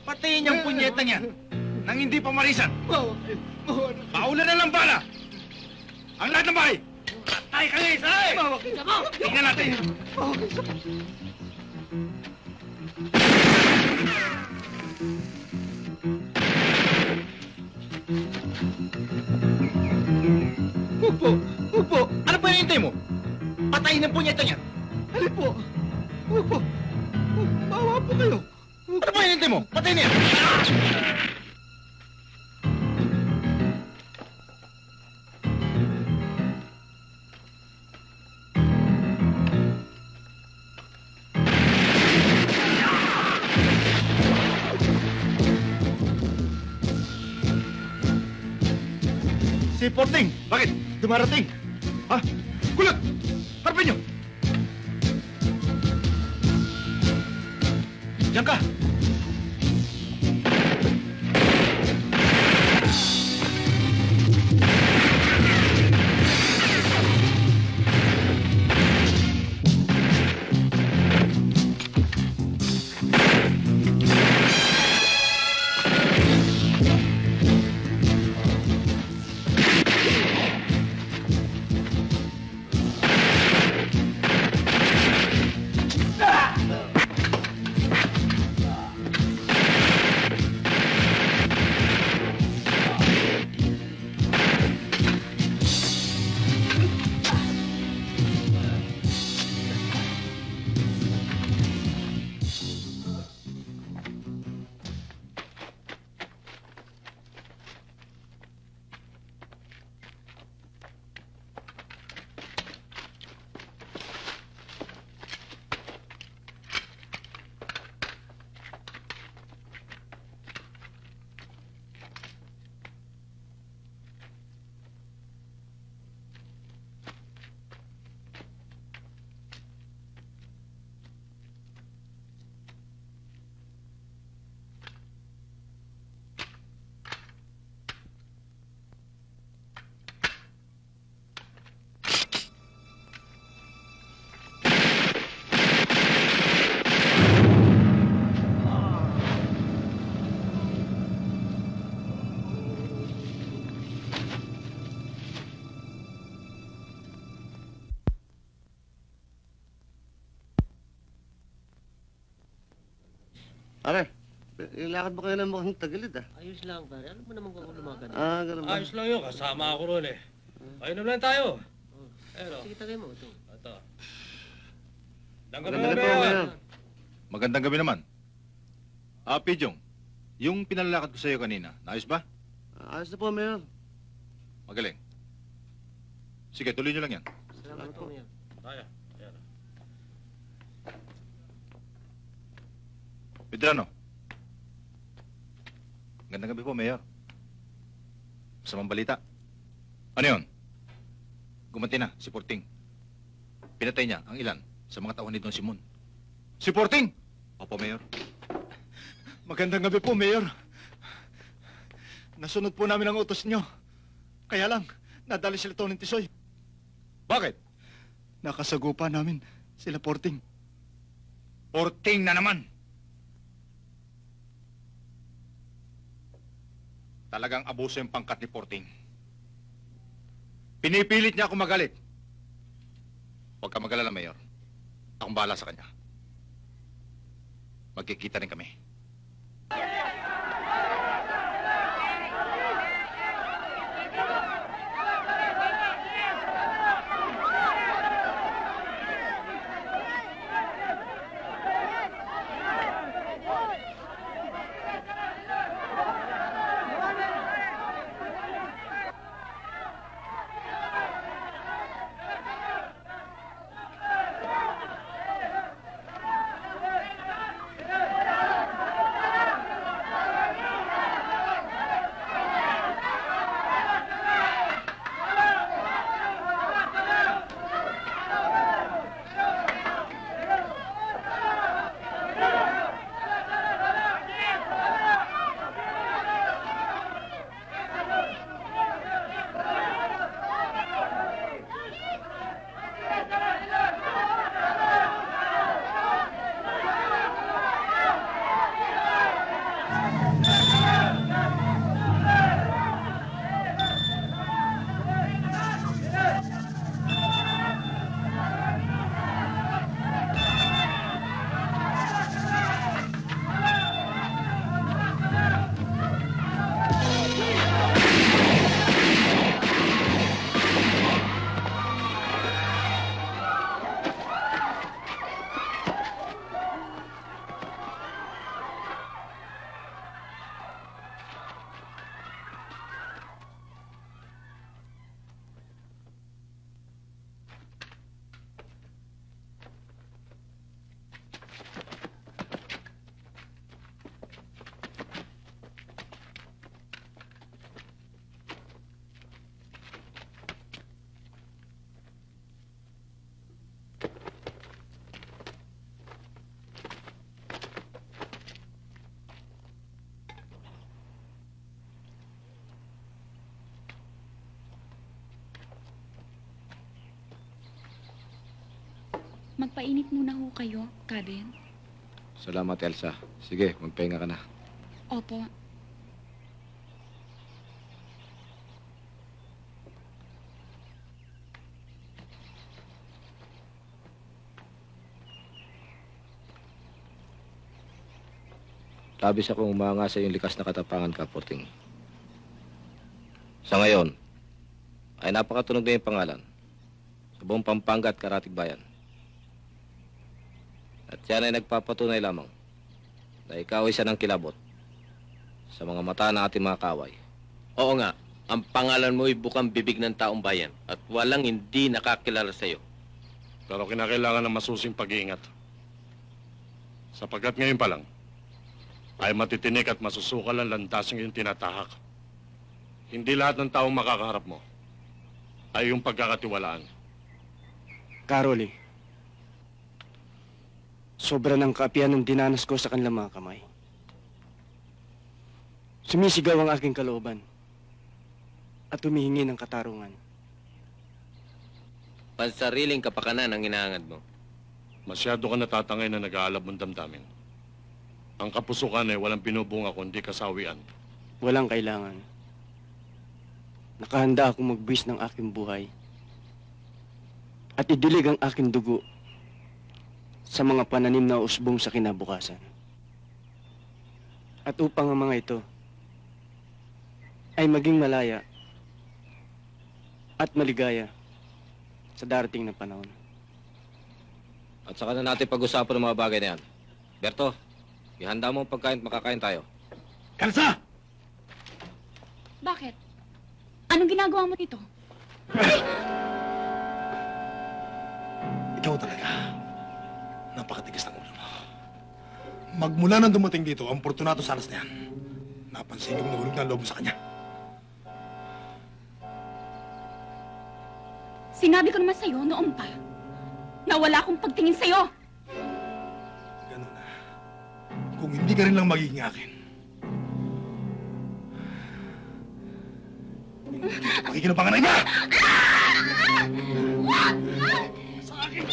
Patayin niyang punyetang yan nang hindi pa marisan. Maawa kayo. Maawa na. Paulan na ng bala! Ang lahat ng bahay! Patay ka ngayon, say! Maawa kayo. Tingnan natin! Maawa kayo sa... Huwag po! Huwag po! Ano pa hinihintay mo? Patayin ang punyetang yan! Halip po! Huwag po! Maawa po kayo! Ano pa hinihintay mo? Patayin yan! Si Porting! Bakit? Dumarating! Ha? Kulot! Harapin niyo! Diyan ka! Pare, ilakad mo kayo ng mukhang tagilid ah. Ayos lang, pare. Alam mo naman kung ako lumakad. Ganun ba? Ayos lang yun, kasama ako ron eh. Ayun naman tayo. Ayun o. Sige, tagay mo. Ito. Ito. Magandang gabi, Mayor. Magandang gabi naman. Pijong, yung pinalalakad ko sa iyo kanina, naayos ba? Ayos na po, Mayor. Magaling. Sige, tuloy nyo lang yan. Salamat po, Mayor. Tayo. Ayan. Medrano. Magandang gabi po, Mayor. Masamang balita. Ano yun? Gumanti na, si Porting. Pinatay niya ang ilan sa mga tauhan ni Don Simon. Si Porting! Opo, Mayor. Magandang gabi po, Mayor. Nasunod po namin ang utos nyo. Kaya lang, nadali sila Tony Tisoy. Bakit? Nakasagupa namin sila Porting. Porting na naman! Talagang abuso yung pangkat ni Porting. Pinipilit niya ako magalit. Huwag ka mag-alala, Mayor. Akong bahala sa kanya. Magkikita rin kami. Magpainit muna ho kayo, Karen. Salamat, Elsa. Sige, magpahinga ka na. Opo. Labis akong umanga sa iyong likas na katapangan ka, Porting. Sa ngayon, ay napakatunog na iyong pangalan sa buong Pampanga at Karatig Bayan. At yan ay nagpapatunay lamang na ikaw ay isa ng kilabot sa mga mata ng ating mga kaway. Oo nga, ang pangalan mo ay bukang bibig ng taong bayan at walang hindi nakakilala sa iyo. Pero kinakailangan ng masusing pag-iingat. Sapagkat ngayon pa lang, ay matitinik at masusukal ang landas ng iyong tinatahak. Hindi lahat ng taong makakaharap mo ay yung pagkakatiwalaan. Caroli, sobra ng kaapihan ng dinanas ko sa kanilang mga kamay. Sumisigaw ang aking kalooban at humihingi ng katarungan. Pansariling kapakanan ang hinahangad mo. Masyado ka natatangay na nag-aalab mong damdamin. Ang kapusukan ay walang binubunga kundi kasawian. Walang kailangan. Nakahanda akong magbuwis ng aking buhay at idilig ang aking dugo sa mga pananim na usbong sa kinabukasan. At upang ang mga ito ay maging malaya at maligaya sa darating na panahon. At saka na natin pag-usapan ng mga bagay na yan. Berto, ihanda mo ang pagkain at makakain tayo. Kalsa! Bakit? Anong ginagawa mo dito? Ikaw talaga. Napakatigas ng ulo mo. Magmula nang dumating dito, ang Fortunato Salas na yan. Napansin kong nahulog na ang loob mo sa kanya. Sinabi ko naman sa'yo noon pa na wala akong pagtingin sa'yo. Ganun na. Kung hindi ka rin lang magiging akin, hindi ka makikinabanganay ba? Sa akin!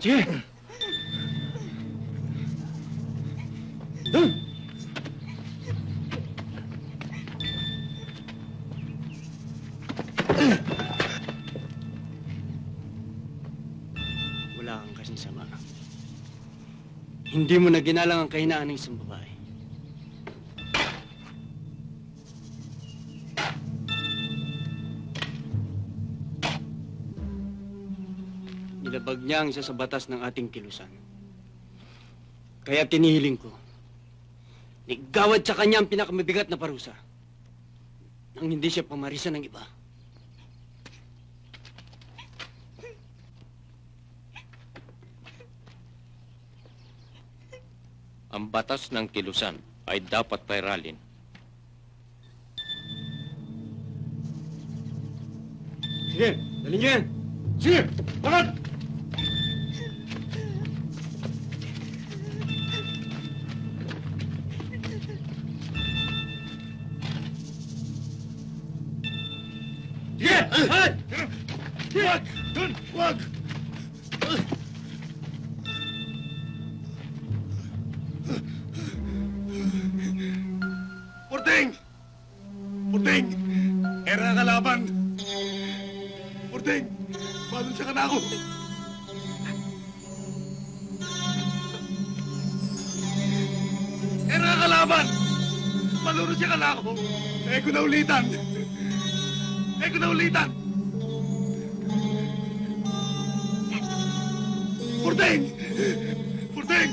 Sige! Doon! Wala kang kasing sama. Hindi mo na ginalang ang kahinaan ng isang babae. Nilabag niya ang isa sa batas ng ating kilusan. Kaya tinihiling ko, igawad sa kanya ang pinakamabigat na parusa nang hindi siya pamarisan ng iba. Ang batas ng kilusan ay dapat pairalin. Sige, dalhin niyo yan! Sige! Lakad! Sige! Lakad! Wag! Dun! Wag! Porting! Porting! Era ang kalaban! Porting! Paano siya ka na ako? Era ang kalaban! Maluro siya ka na ako! Eh, ko na ulitan! Eh, ko na ulitan! Porting! Porting!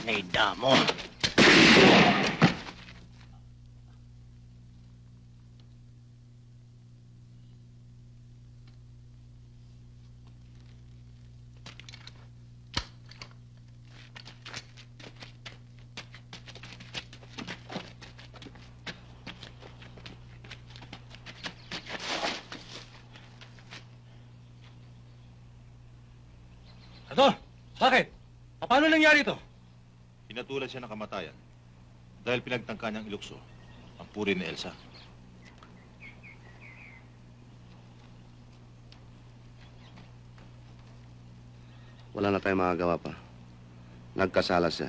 Naida mo. Ato, bakit? Paano nangyari ito? Pinatulan siya ng kamatayan dahil pinagtangka niyang ilukso ang puri ni Elsa. Wala na tayong magagawa pa. Nagkasala siya.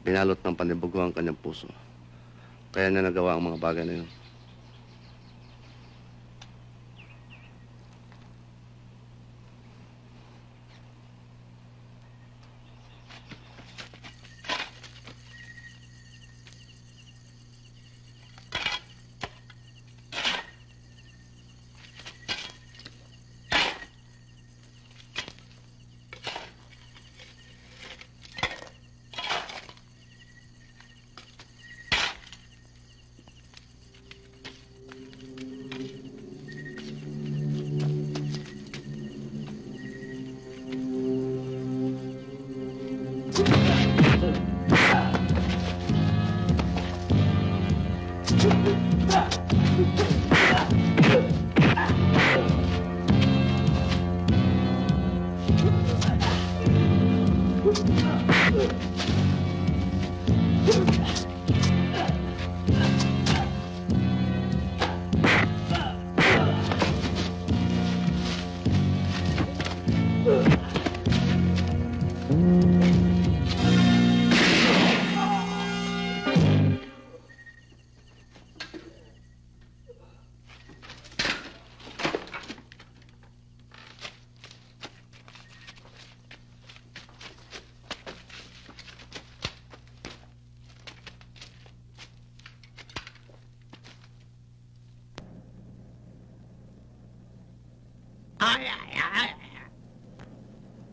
Binalot ng panibugo ang kanyang puso. Kaya niya nagawa ang mga bagay na yun.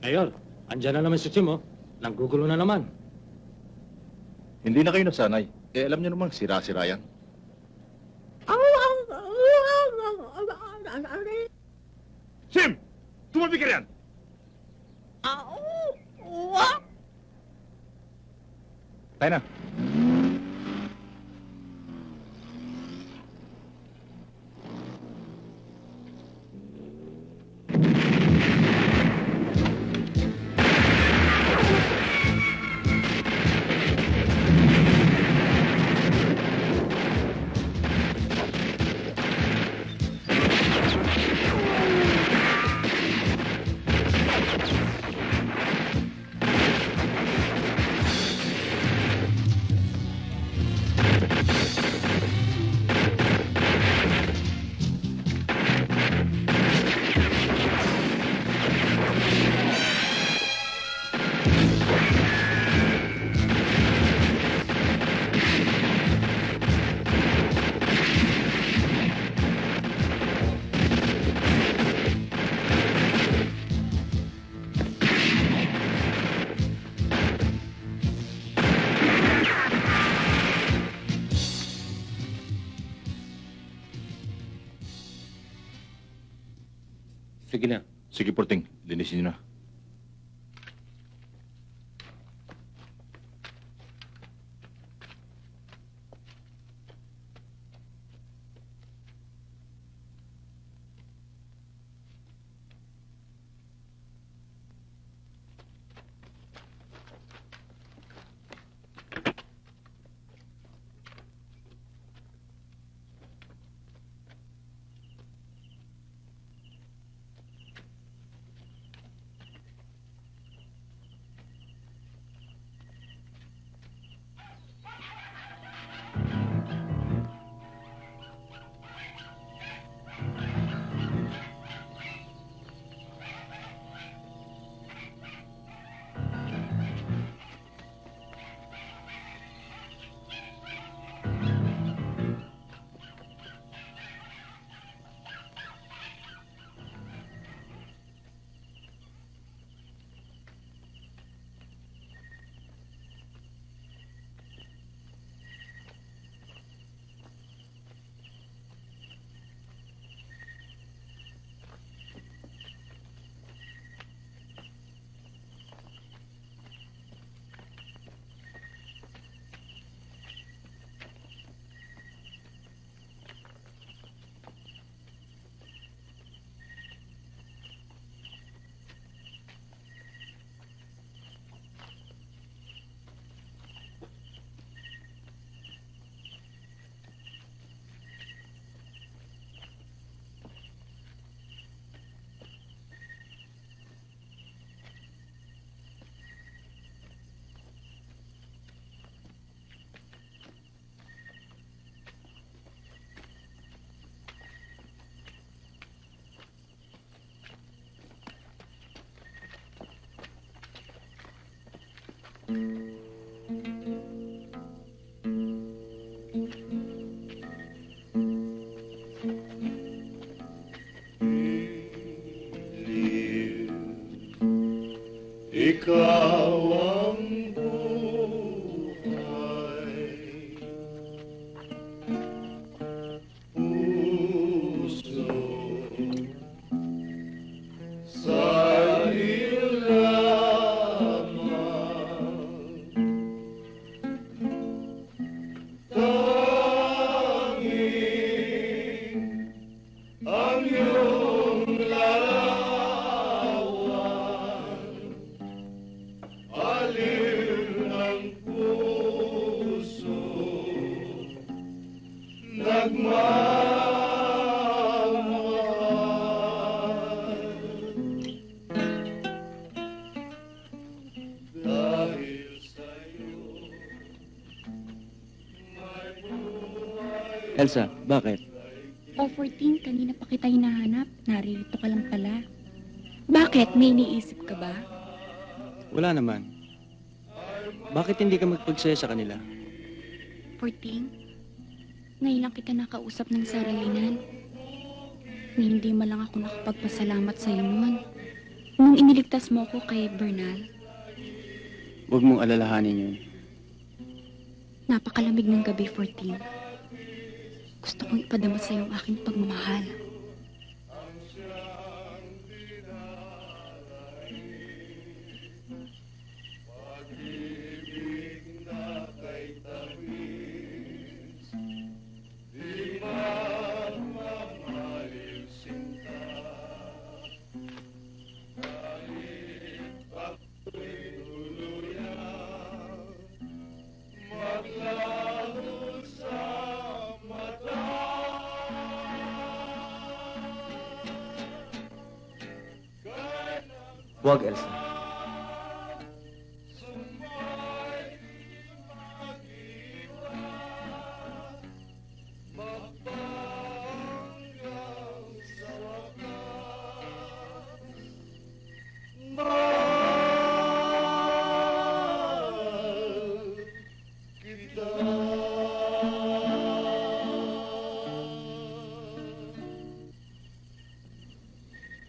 Mayor, andyan na naman si Sim, oh. Nanggugulo na naman. Hindi na kayo nasanay. Eh, alam niyo namang sira-sira yan. Sim! Tumabi ka riyan! Tayo na. Sige na. Sige, Porting. Linisin niyo na. Ikaw ang buhay, puso sa iyo lamang, tanging ang iyong larawan. Aliw ng puso, nagmamahal. Dahil sa'yo, may buhay. Elsa, bakit? O 14, kanina pa kita hinahanap. Narito ka lang pala. Bakit? May iniisip ka ba? Wala naman. Bakit hindi ka magpagsaya sa kanila? 14, ngayon lang kita nakausap ng saralinan. na hindi man lang ako nakapagpasalamat sa'yo noon. Nung iniligtas mo ako kay Bernal, Huwag mong alalahanin yun. napakalamig ng gabi, 14. Gusto kong ipadama sa'yo ang aking pagmamahal. Huwag, Elsa.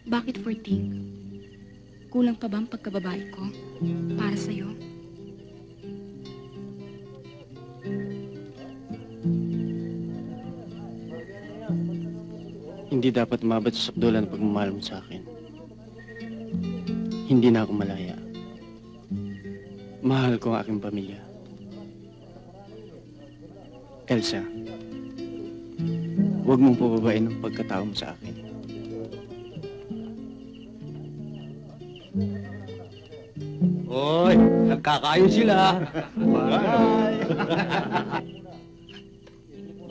Bakit 14? Kulang pa ba ang pagkababae ko para sa'yo? Hindi dapat umabot sa sakdulan ang pagmamahal mo sa akin. Hindi na ako malaya. Mahal ko ang aking pamilya. Elsa, huwag mong pababain ang pagkatao mo sa akin. Hoy, nagkakaayos sila.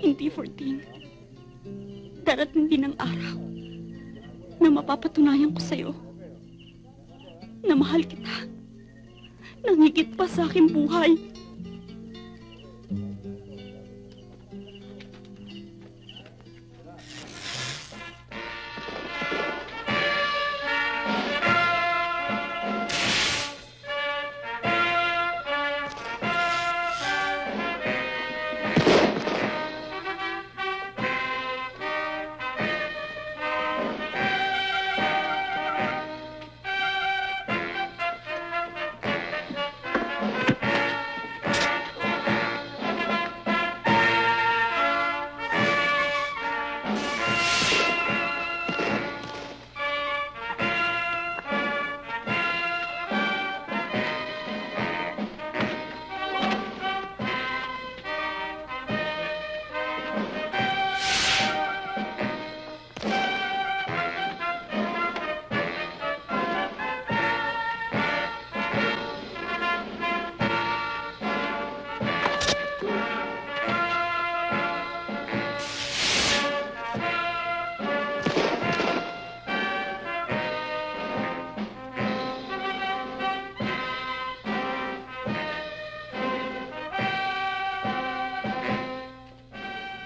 Hindi, 14. Darating din ang araw na mapapatunayan ko sa'yo na mahal kita nang higit pa sa aking buhay.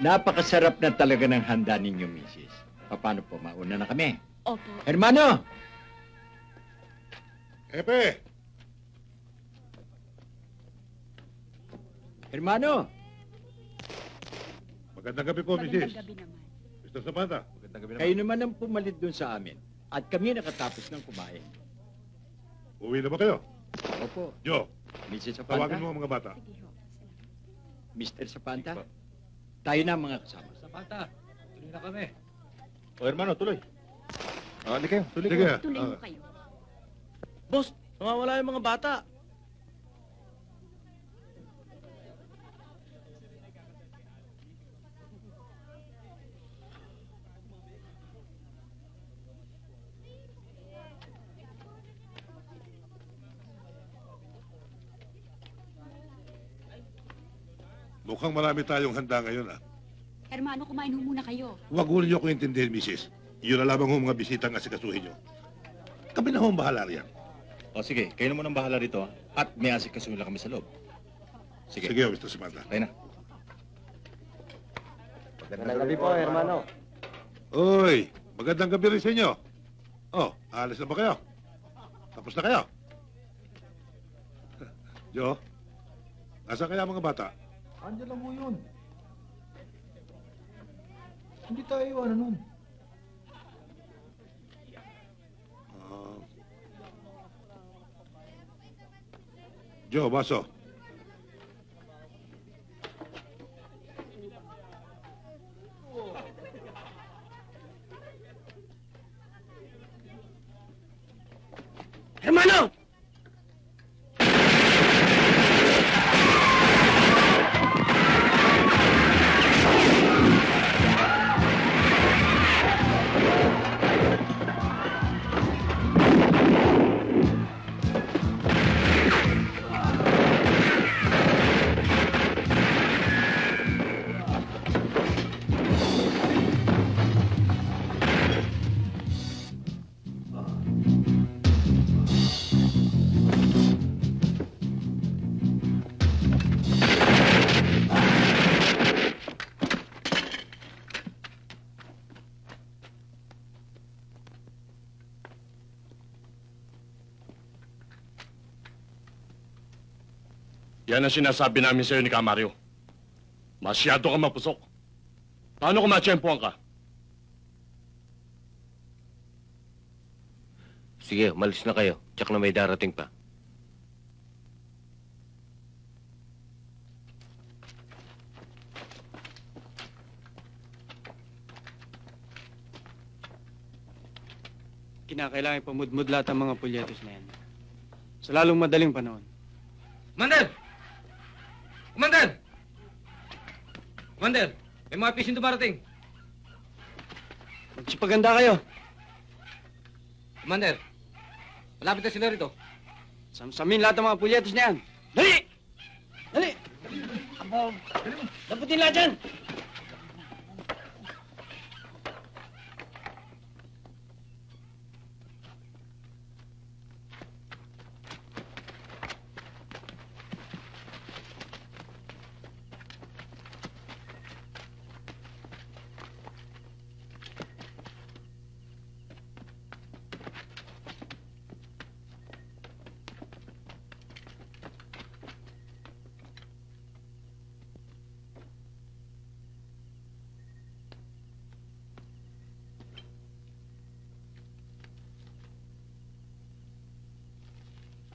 Napakasarap na talaga ng handa ninyo, Mrs. Paano po, mauna na kami? Opo. Hermano! Epe! Hermano! Magandang gabi po, Mrs. gabi naman. Mr. Zapata. Magandang gabi Kayo naman ang pumalit dun sa amin. At kami nakatapos ng kumain. Uwi na ba kayo? Opo. Joe, Mrs. Zapanta? tawagin mo ang mga bata. Mr. Zapanta? Tayo na mga kasama. Zapata, tuloy na kami. O, hermano, tuloy. Hindi kayo, tuloy Sige. kayo. Tuloy mo kayo. Boss, nawawala yung mga bata. Mukhang marami tayong handa ngayon, ah. Hermano, kumain ho muna kayo. Huwag ho niyo ko intindihin, Mrs. Yun na lamang ho mga bisitang asikasuhin niyo. Kami na ho ang bahala riyan. O sige, kayo na muna ang bahala rito, ha? At may asikasuhin lang kami sa loob. Sige. Sige, Mr. Samantha. Tayo na. Magandang gabi po, hermano. Uy, magandang gabi rin sa inyo. Oh, alis na ba kayo? Tapos na kayo? Joe, nasa kaya mga bata? Andiyan lang mo yun. Hindi tayo iwanan nun. Joe, baso. Hermano! Yan ang sinasabi namin sa'yo ni Camario. Masyado ka mapusok. Paano kung matsyempohan ka? Sige, umalis na kayo. Tsak na may darating pa. Kinakailangan ipamudmud lahat ang mga pulyetos na yan. Sa lalong madaling panahon. Commander! Commander! Commander! May mga pisin dumarating. Magsipaganda kayo. Commander! Malapit na sila rito. Samsamin lahat ng mga pulyetos na yan. Dali! Dali! Daputin lahat yan!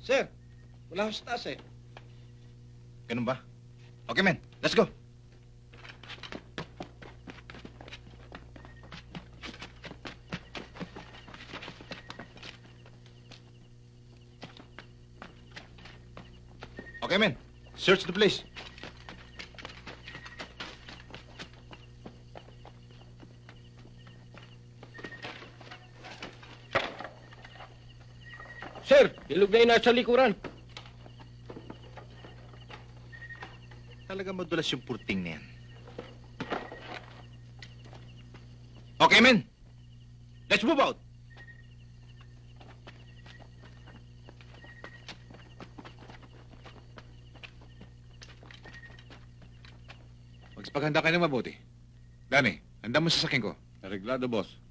Sir, wala ko sa taas eh. Ganun ba? Okay, men. Let's go. Okay, men. Search the place. Sir, ilog na yung nasa likuran. Talaga madulas yung purting na yan. Okay, men. Let's move out. Magpaghanda kayo ng mabuti. Danny, handa mo sa sakin ko. Reglado, boss.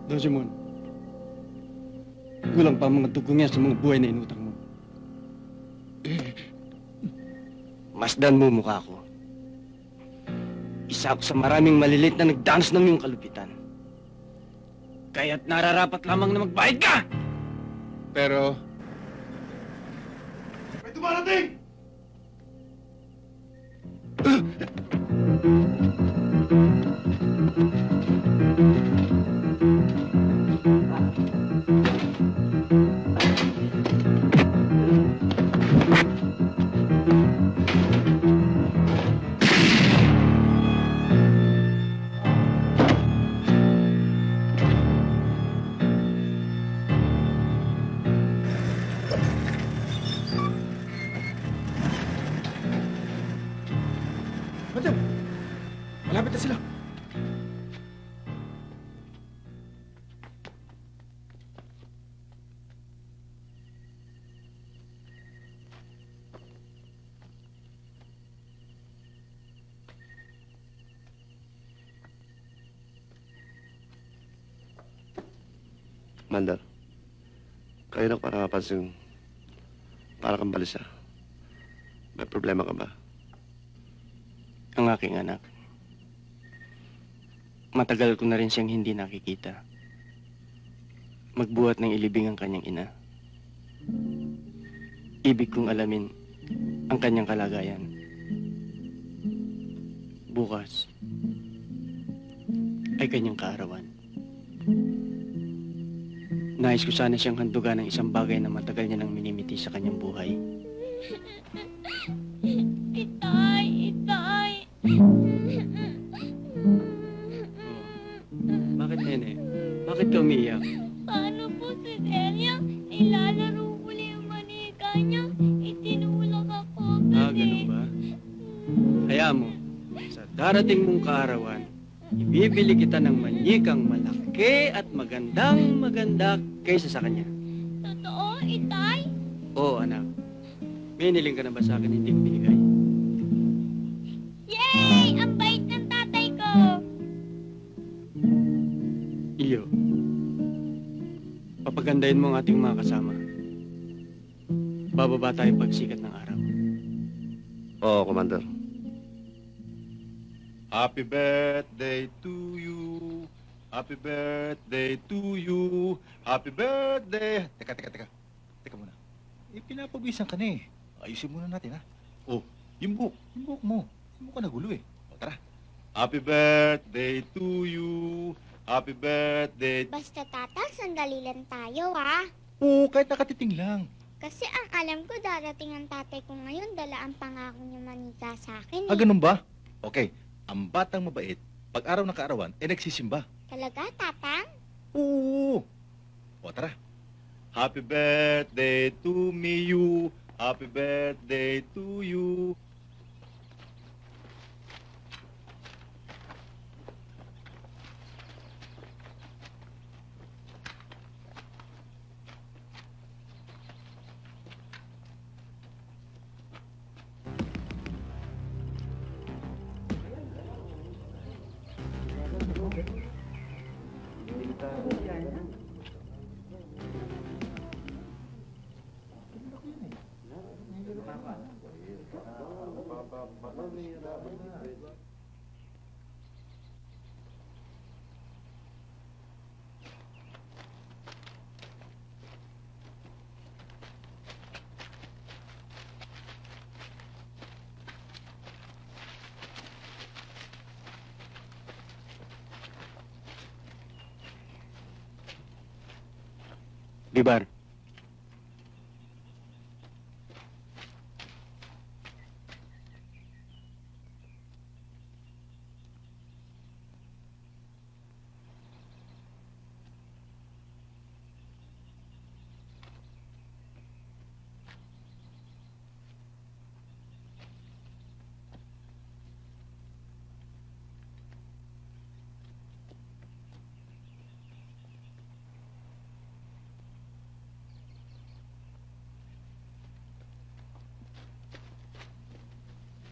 Don Simon, kulang pa ang mga dugong yan sa mga buhay na inutang mo. Masdan mo mukha ko. Isa ako sa maraming malilit na nagdanas ng iyong kalupitan. Kaya't nararapat lamang na magbayad ka! Pero... May dumarating! Madam! Malapit na sila. Mandar, kayo na parang napansin, para kang balisa. May problema ka ba? Ang aking anak. Matagal ko na rin siyang hindi nakikita. Magbuhat ng ilibing ang kanyang ina. Ibig kong alamin ang kanyang kalagayan. Bukas ay kanyang kaarawan. Nais ko sana siyang handugan ng isang bagay na matagal niya nang minimiti sa kanyang buhay. Itay! Itay! Bakit, nene? Bakit ka umiiyak? Paano po si Delia? Nilalaro uli yung manika niya. Itinulak ako Ganun ba? Hayaan mo, sa darating mong kaarawan, ibibili kita ng manikang malaki at magandang-maganda kaysa sa kanya. Totoo, Itay? Oo, anak. May niling ka na ba sa akin hindi ko binigay? Yay! Ang bait ng tatay ko! Iyo, papagandahin mo ang ating mga kasama. Bababa tayo pagsikat ng araw. Oo, Commander. Happy birthday to you. Happy birthday to you. Happy birthday. Teka. Teka muna. Pinapawisan ka na eh. Ayusin muna natin ha. Oh, yung buhok mo. Hindi mo ka nagulo eh. O tara. Happy birthday to you. Happy birthday. Basta tatal, sandali lang tayo ah. Oo, kahit nakatiting lang. Kasi ang alam ko darating ang tatay ko ngayon, dala ang pangako niya manika sa akin. Ganun ba? Okay. Ang batang mabait, pag araw ng kaarawan, nagsisimba. Talaga, tatang? Oo. O tara. Happy birthday to me, you. Happy birthday to you. Bibar.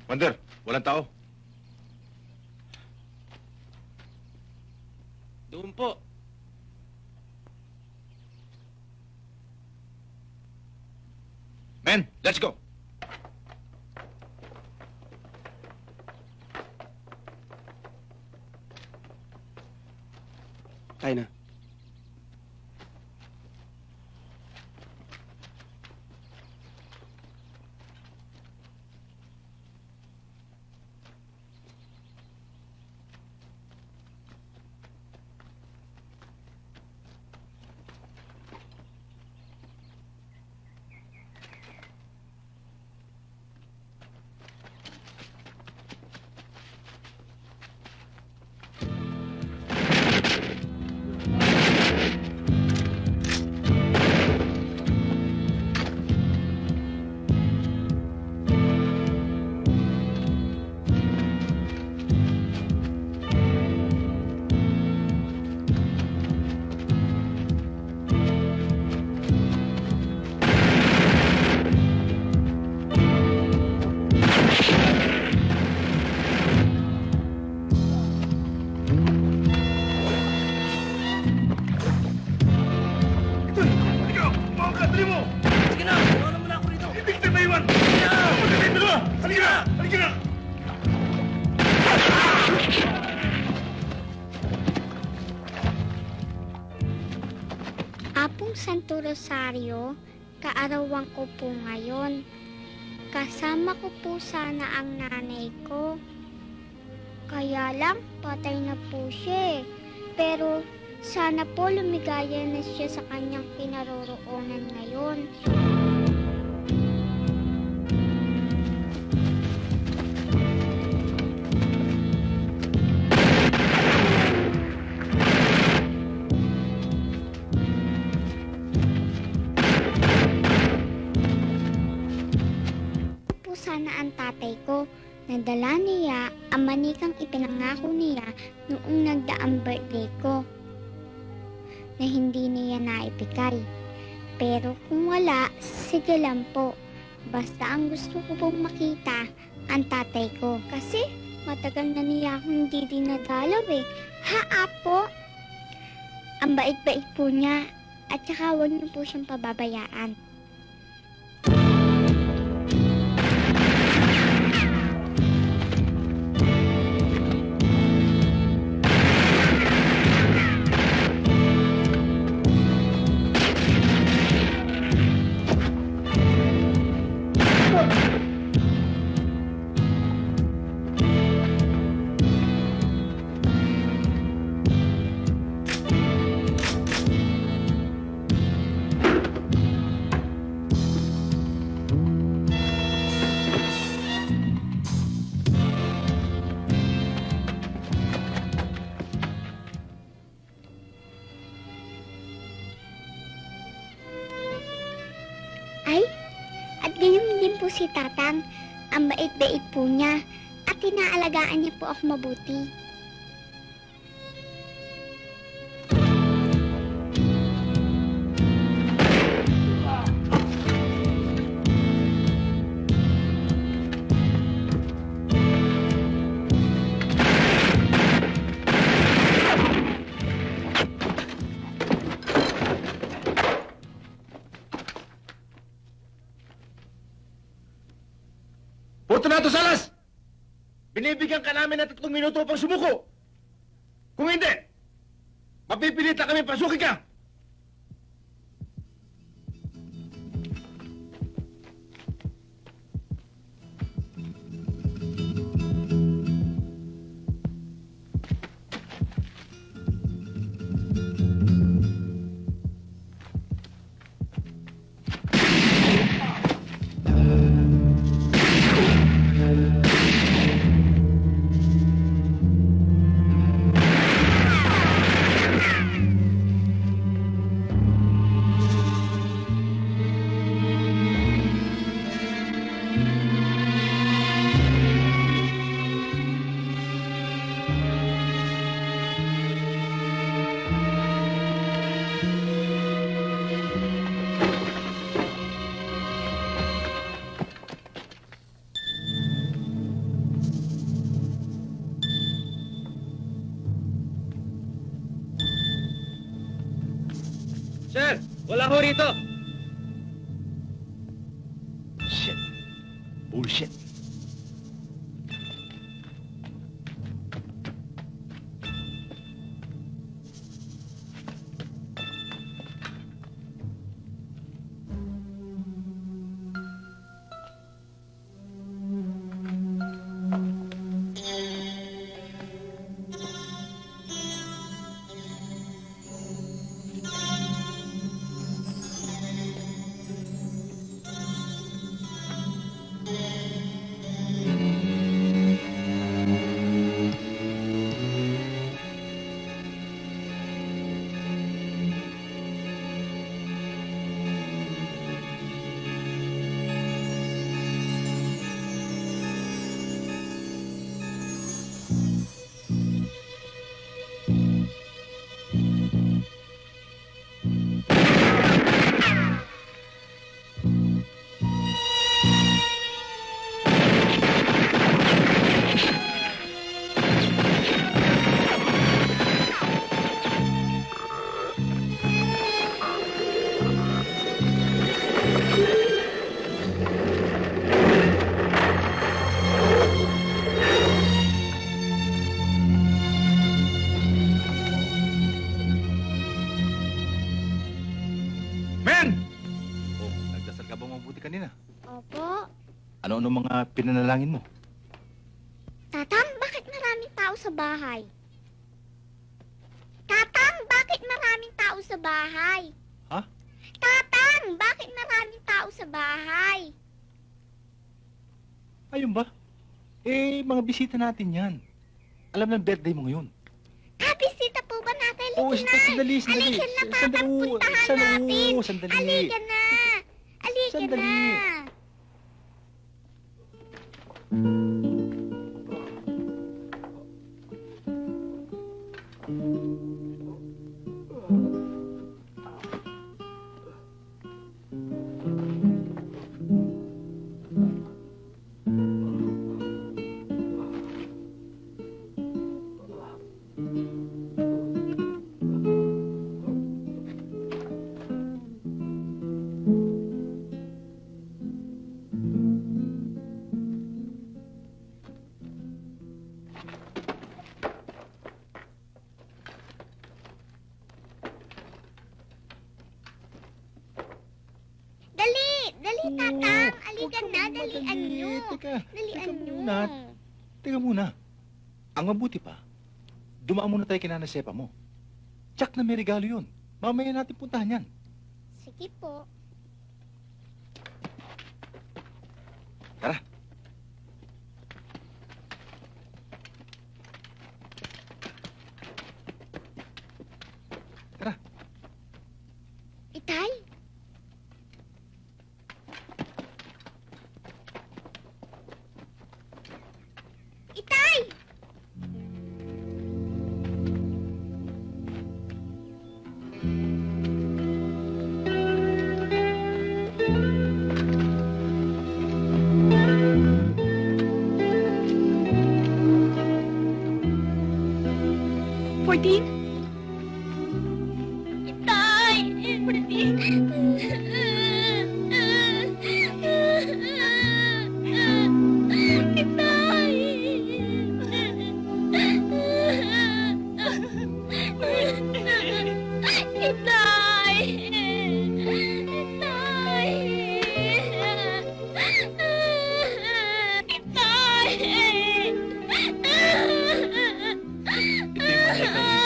Wander, walang tao. Doon po. Men, let's go. Kaya na. Halika na! Halika na! Apong Santo Rosario, kaarawan ko po ngayon. Kasama ko po sana ang nanay ko. Kaya lang, patay na po siya eh. Pero sana po lumigaya na siya sa kanyang kinaroroonan ngayon. Sana ang tatay ko. Nadala niya ang manikang ipinangako niya noong nagdaang birthday ko na hindi niya naipigay. Pero kung wala, sige lang po. Basta ang gusto ko pong makita ang tatay ko. Kasi matagal na niya akong hindi dinadalaw eh. Ha, Apo? Ang bait-bait po niya. At saka huwag niyo po siyang pababayaan. Si Tatang, ang bait-bait po niya at inaalagaan niya po ako mabuti. Fortunato Salas! Binibigyan ka namin ng 3 minuto upang sumuko. Kung hindi, mapipilit na kami pasukin ka. Sir, wala ho rito. Shit. Bullshit. ano mga pinanalangin mo. Tatang, bakit maraming tao sa bahay? Tatang, bakit maraming tao sa bahay? Ha? Tatang, bakit maraming tao sa bahay? Ayun ba? Mga bisita natin yan. Alam ng birthday mo ngayon. Bisita po ba natin? Oo, sandali. Alikan na, Tatang, puntahan natin. Sandali. Alikan na. Alikan na. Dali, Tatang. Alikan na, dalian nyo. Dalian nyo. Teka muna. Ang mabuti pa, dumaan muna tayo kay Nanay Sepa mo. Tsak na may regalo yun. Mamaya natin puntahan yan. Sige po. Tara. Itay? Itay! Fourteen?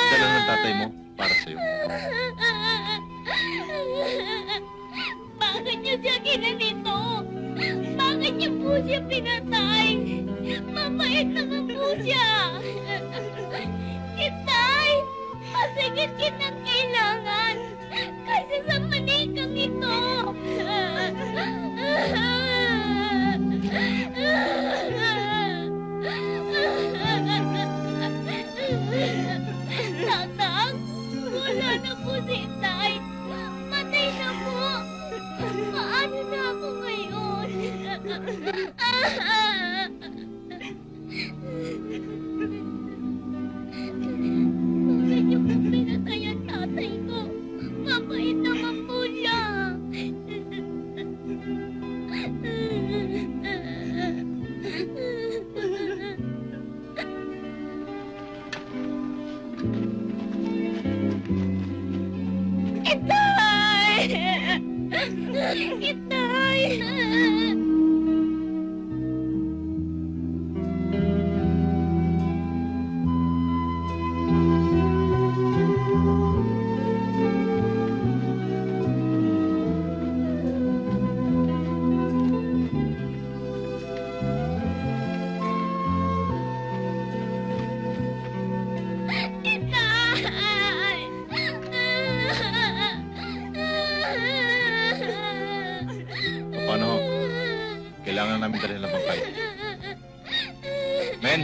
Dala ng tatay mo para sa'yo. Bakit niyo siya ginanito? Bakit niyo po siya pinatay? Mabait naman po siya. Kitay, masagit kitang kailangan. Kasi sa manikang ito. Tatang, wala na po si Itay. Matay na po. Paano na ako ngayon? Bakit niyo po pinatay ang tatay ko? Mabait naman po siya. Itay! Paano ho? Kailangan namin dalhin ng bangkay. Men,